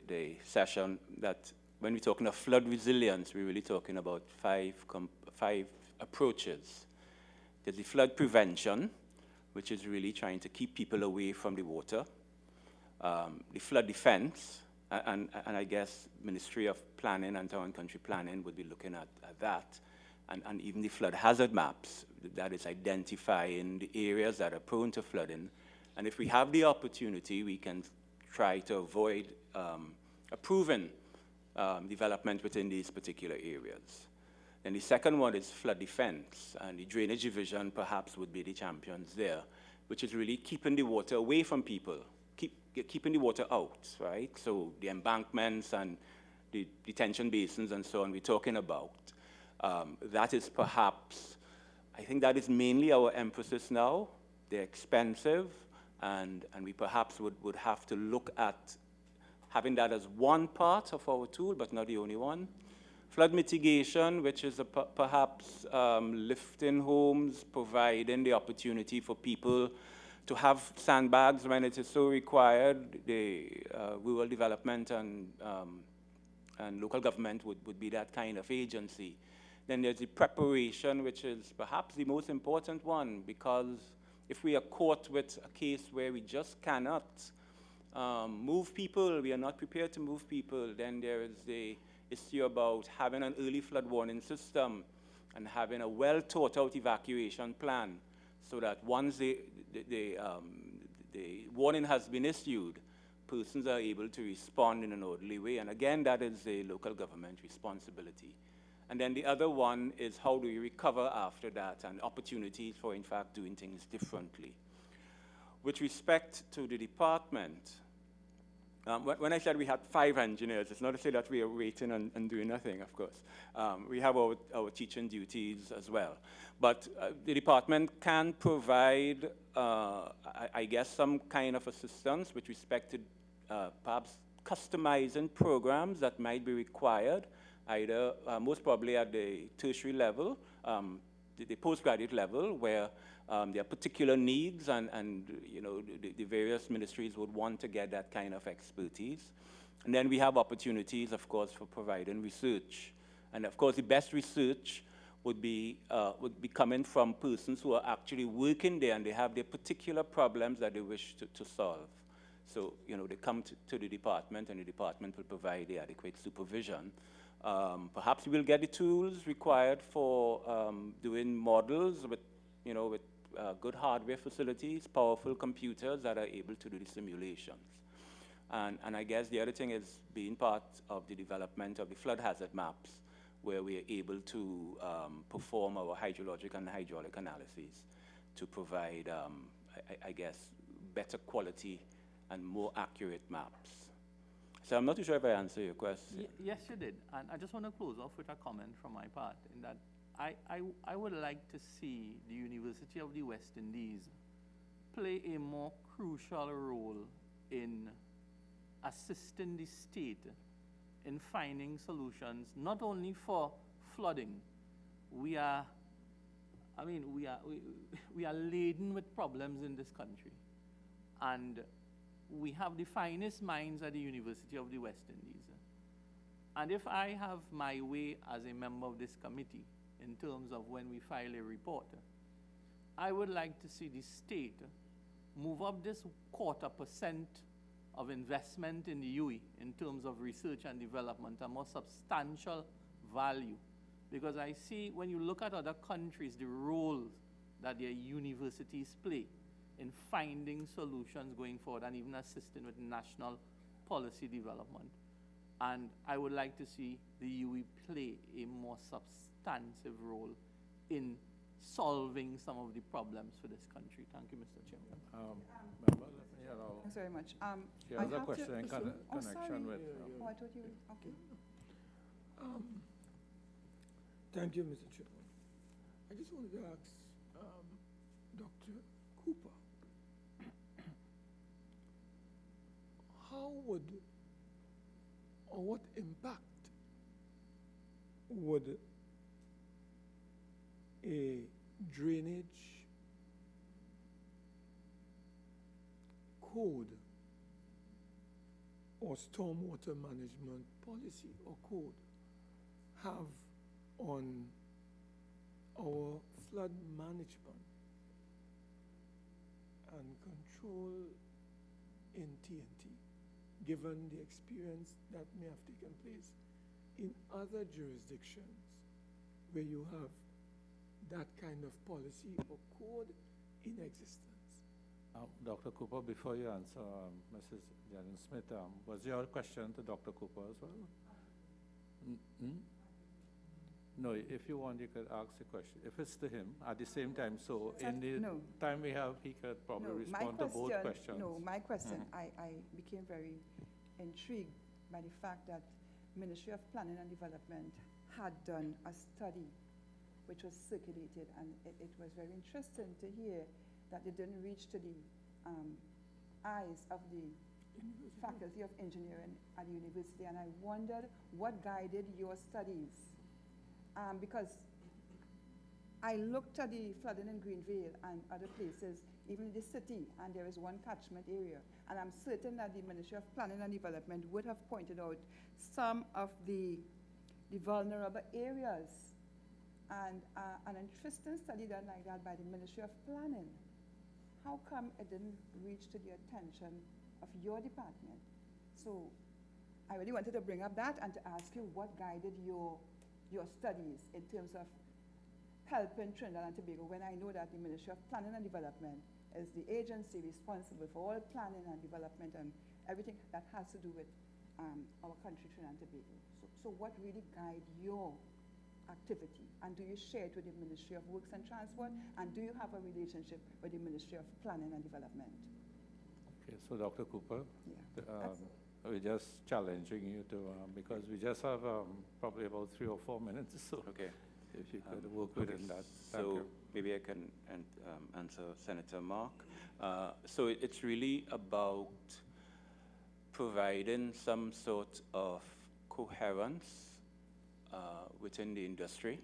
the session that when we're talking of flood resilience, we're really talking about five approaches. There's the flood prevention, which is really trying to keep people away from the water. The flood defense, and I guess Ministry of Planning and Town and Country Planning would be looking at that, and even the flood hazard maps, that is identifying the areas that are prone to flooding. And if we have the opportunity, we can try to avoid approving development within these particular areas. Then the second one is flood defense, and the drainage division perhaps would be the champions there, which is really keeping the water away from people, keeping the water out, right? So the embankments and the detention basins and so on we're talking about. That is perhaps, I think that is mainly our emphasis now. They're expensive, and we perhaps would have to look at having that as one part of our tool, but not the only one. Flood mitigation, which is perhaps lifting homes, providing the opportunity for people to have sandbags when it is so required. The rural development and local government would be that kind of agency. Then there's the preparation, which is perhaps the most important one, because if we are caught with a case where we just cannot move people, we are not prepared to move people, then there is the issue about having an early flood warning system and having a well-thought-out evacuation plan so that once the warning has been issued, persons are able to respond in an orderly way. And again, that is a local government responsibility. And then the other one is how do we recover after that, and opportunities for, in fact, doing things differently. With respect to the department, when I said we had 5 engineers, it's not to say that we are waiting and doing nothing, of course. We have our teaching duties as well. But the department can provide, I guess, some kind of assistance with respect to perhaps customizing programs that might be required, either most probably at the tertiary level, the postgraduate level, where there are particular needs, and you know, the various ministries would want to get that kind of expertise. And then we have opportunities, of course, for providing research. And of course, the best research would be coming from persons who are actually working there, and they have their particular problems that they wish to solve. So, you know, they come to the department, and the department will provide the adequate supervision. Perhaps we will get the tools required for doing models with, you know, with good hardware facilities, powerful computers that are able to do the simulations. And I guess the other thing is being part of the development of the flood hazard maps, where we are able to perform our hydrologic and hydraulic analyses to provide, I guess, better quality and more accurate maps. So I'm not too sure if I answered your question. Yes, you did. And I just want to close off with a comment from my part, in that I would like to see the University of the West Indies play a more crucial role in assisting the state in finding solutions, not only for flooding. We are laden with problems in this country. And we have the finest minds at the University of the West Indies. And if I have my way as a member of this committee, in terms of when we file a report, I would like to see the state move up this 0.25% of investment in the UE in terms of research and development, a more substantial value. Because I see, when you look at other countries, the roles that their universities play in finding solutions going forward and even assisting with national policy development. And I would like to see the UE play a more substantive role in solving some of the problems for this country. Thank you, Mr. Chairman. Thanks very much. She has a question in connection with... Oh, I thought you... Okay. Thank you, Mr. Chairman. I just wanted to ask Dr. Cooper, how would, or what impact would a drainage code or stormwater management policy or code have on our flood management and control in TNT, given the experience that may have taken place in other jurisdictions where you have that kind of policy or code in existence? Dr. Cooper, before you answer, Mrs. Jennings Smith, was your question to Dr. Cooper as well? No, if you want, you could ask the question. If it's to him, at the same time, so in the No. time we have, he could probably No, my respond to both question- questions. No, my question, I became very intrigued by the fact that Ministry of Planning and Development had done a study which was circulated, and it was very interesting to hear that it didn't reach to the eyes of the Faculty of Engineering at the university, and I wondered what guided your studies. Because I looked at the flooding in Greenville and other places, even in the city, and there is one catchment area, and I'm certain that the Ministry of Planning and Development would have pointed out some of the vulnerable areas. And an interesting study done like that by the Ministry of Planning. How come it didn't reach to the attention of your department? So I really wanted to bring up that and to ask you what guided your studies in terms of helping Trinidad and Tobago, when I know that the Ministry of Planning and Development is the agency responsible for all planning and development and everything that has to do with our country, Trinidad and Tobago. So what really guide your activity, and do you share it with the Ministry of Works and Transport, and do you have a relationship with the Ministry of Planning and Development? Okay, so Dr. Cooper, Yeah, we're just challenging you to, because we just have probably about 3 or 4 minutes, so Okay. if you could work within that. Thank So you. maybe I can answer Senator Mark. So it's really about providing some sort of coherence within the industry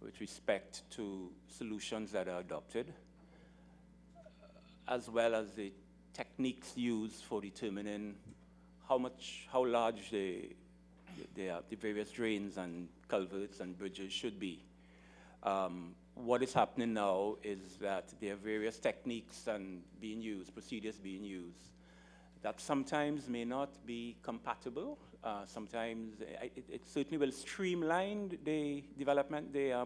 with respect to solutions that are adopted, as well as the techniques used for determining how large the various drains and culverts and bridges should be. What is happening now is that there are various techniques and procedures being used that sometimes may not be compatible. Sometimes it certainly will streamline the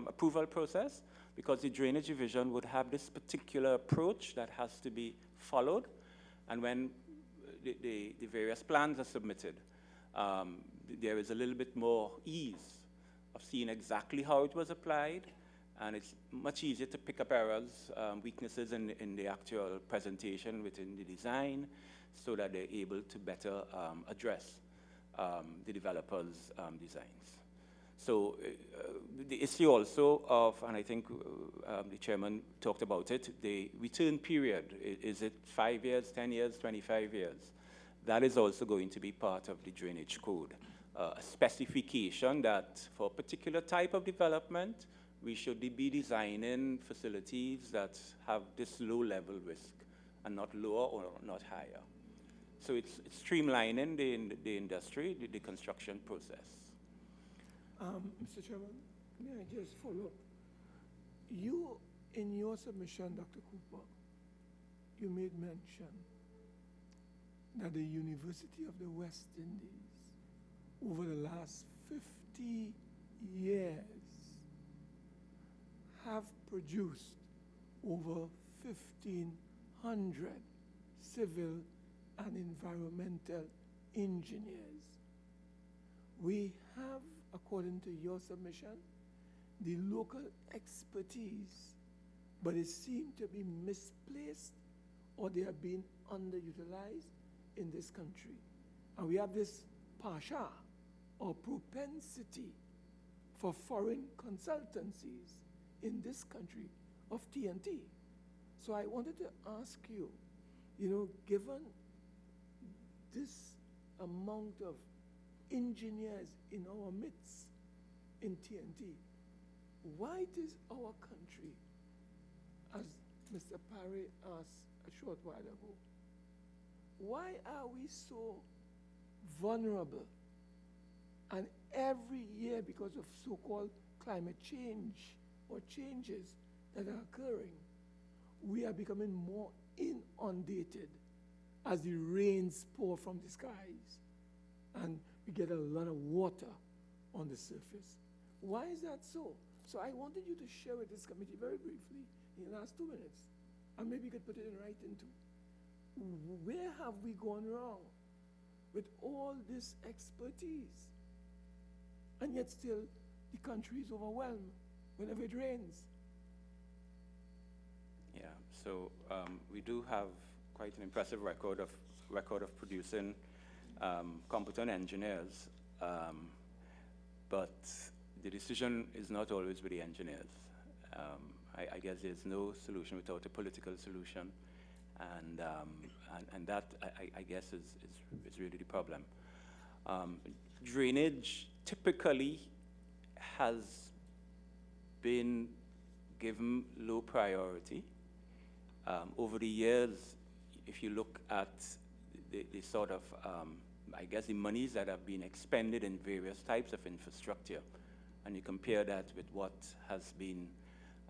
approval process, because the Drainage Division would have this particular approach that has to be followed. And when the various plans are submitted, there is a little bit more ease of seeing exactly how it was applied, and it's much easier to pick up errors, weaknesses in the actual presentation within the design, so that they're able to better address the developers' designs. So the issue also of, and I think the chairman talked about it, the return period. Is it 5 years, 10 years, 25 years? That is also going to be part of the drainage code. A specification that for a particular type of development, we should be designing facilities that have this low level risk and not lower or not higher. So it's streamlining the industry, the construction process. Mr. Chairman, may I just follow up? You, in your submission, Dr. Cooper, you made mention that the University of the West Indies, over the last 50 years, have produced over 1,500 civil and environmental engineers. We have, according to your submission, the local expertise, but it seemed to be misplaced, or they have been underutilized in this country. And we have this pasha, or propensity, for foreign consultancies in this country of TNT. So I wanted to ask you, given this amount of engineers in our midst in TNT, why does our country, as Mr. Parry asked a short while ago, why are we so vulnerable? And every year, because of so-called climate change or changes that are occurring, we are becoming more inundated as the rains pour from the skies, and we get a lot of water on the surface. Why is that so? So I wanted you to share with this committee very briefly in the last 2 minutes and maybe you could put it in writing too. Where have we gone wrong with all this expertise? And yet still the country is overwhelmed whenever it rains. Yeah, so we do have quite an impressive record of producing competent engineers, but the decision is not always with the engineers. I guess there's no solution without a political solution, and that I guess is really the problem. Drainage typically has been given low priority. Over the years, if you look at the sort of, I guess, the monies that have been expended in various types of infrastructure, and you compare that with what has been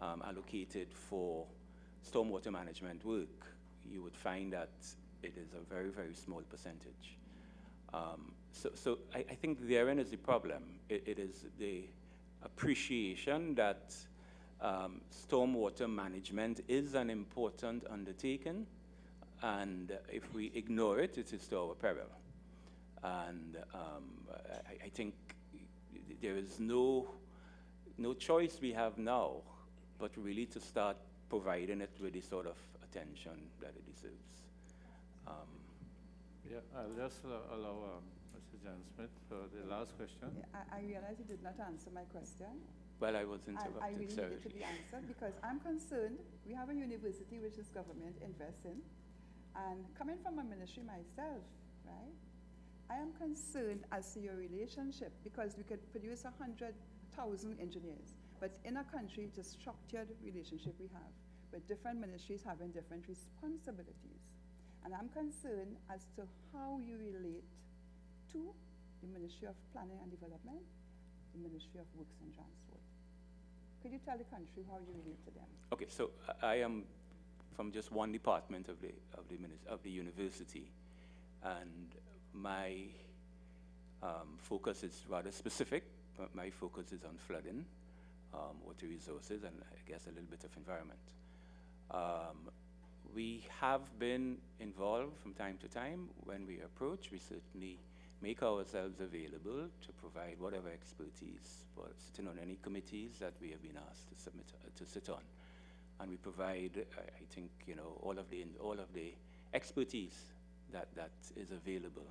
allocated for stormwater management work, you would find that it is a very, very small percentage. So I think therein is the problem. It is the appreciation that stormwater management is an important undertaking, and if we ignore it, it is to our peril. And I think there is no choice we have now but really to start providing it with the sort of attention that it deserves. Yeah, I'll just allow Mr. Jan Smith for the last question. Yeah, I realize you did not answer my question. Well, I was interrupted, I really sorry. need it to be answered because I'm concerned. We have a university which this government invests in, and coming from a ministry myself, right, I am concerned as to your relationship because we could produce 100,000 engineers, but in a country, it's a structured relationship we have, with different ministries having different responsibilities. And I'm concerned as to how you relate to the Ministry of Planning and Development, the Ministry of Works and Transport. Could you tell the country how you relate to them? Okay, so I am from just one department of the university, and my focus is rather specific. My focus is on flooding, water resources, and I guess a little bit of environment. We have been involved from time to time. When we approach, we certainly make ourselves available to provide whatever expertise for sitting on any committees that we have been asked to sit on. And we provide, I think, all of the expertise that is available.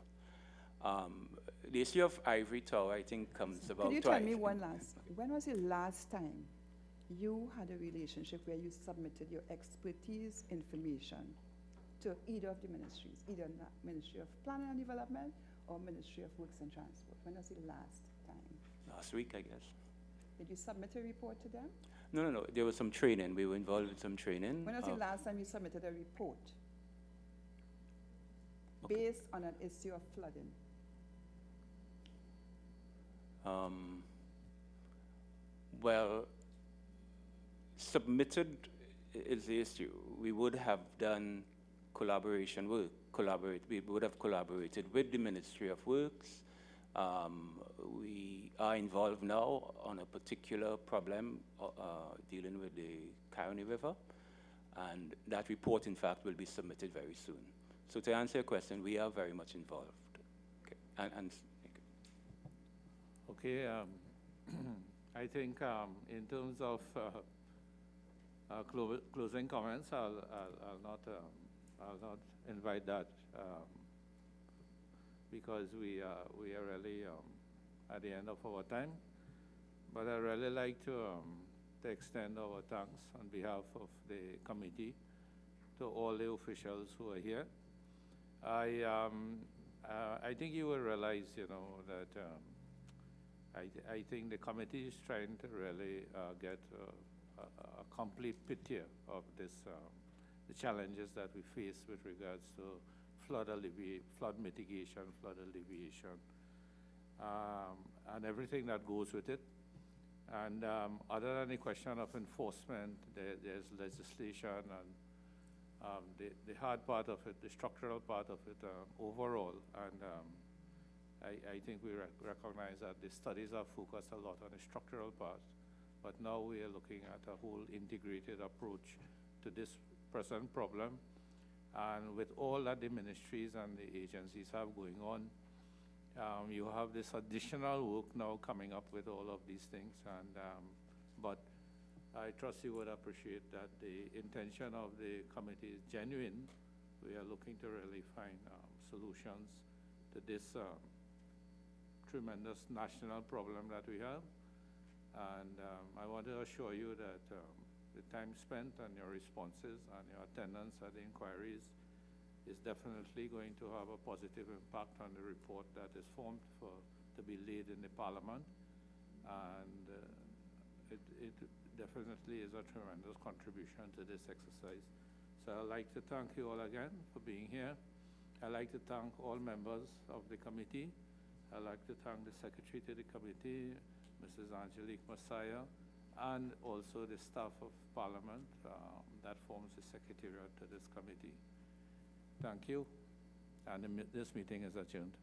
The issue of Ivory Tower, I think, comes about twice. Could you tell me one last, when was the last time you had a relationship where you submitted your expertise information to either of the ministries, either the Ministry of Planning and Development or Ministry of Works and Transport? When was the last time? Last week, I guess. Did you submit a report to them? No. There was some training. We were involved in some training. When was the last time you submitted a report based on an issue of flooding? Well, submitted is the issue. We would have done collaboration work. We would have collaborated with the Ministry of Works. We are involved now on a particular problem dealing with the Caroni River, and that report, in fact, will be submitted very soon. So to answer your question, we are very much involved. Okay. Okay, I think in terms of closing comments, I'll not invite that because we are really at the end of our time. But I'd really like to extend our thanks on behalf of the committee to all the officials who are here. I think you will realize, that I think the committee is trying to really get a complete picture of this, the challenges that we face with regards to flood mitigation, flood alleviation, and everything that goes with it. And other than the question of enforcement, there's legislation and the hard part of it, the structural part of it overall. And I think we recognize that the studies are focused a lot on the structural part, but now we are looking at a whole integrated approach to this present problem. And with all that the ministries and the agencies have going on, you have this additional work now coming up with all of these things. And but I trust you would appreciate that the intention of the committee is genuine. We are looking to really find solutions to this tremendous national problem that we have. And I want to assure you that the time spent and your responses and your attendance at the inquiries is definitely going to have a positive impact on the report that is formed to be laid in the Parliament. And it definitely is a tremendous contribution to this exercise. So I'd like to thank you all again for being here. I'd like to thank all members of the committee. I'd like to thank the Secretary to the committee, Mrs. Angelique Messiah, and also the staff of Parliament that forms the Secretariat to this committee. Thank you, and this meeting is adjourned.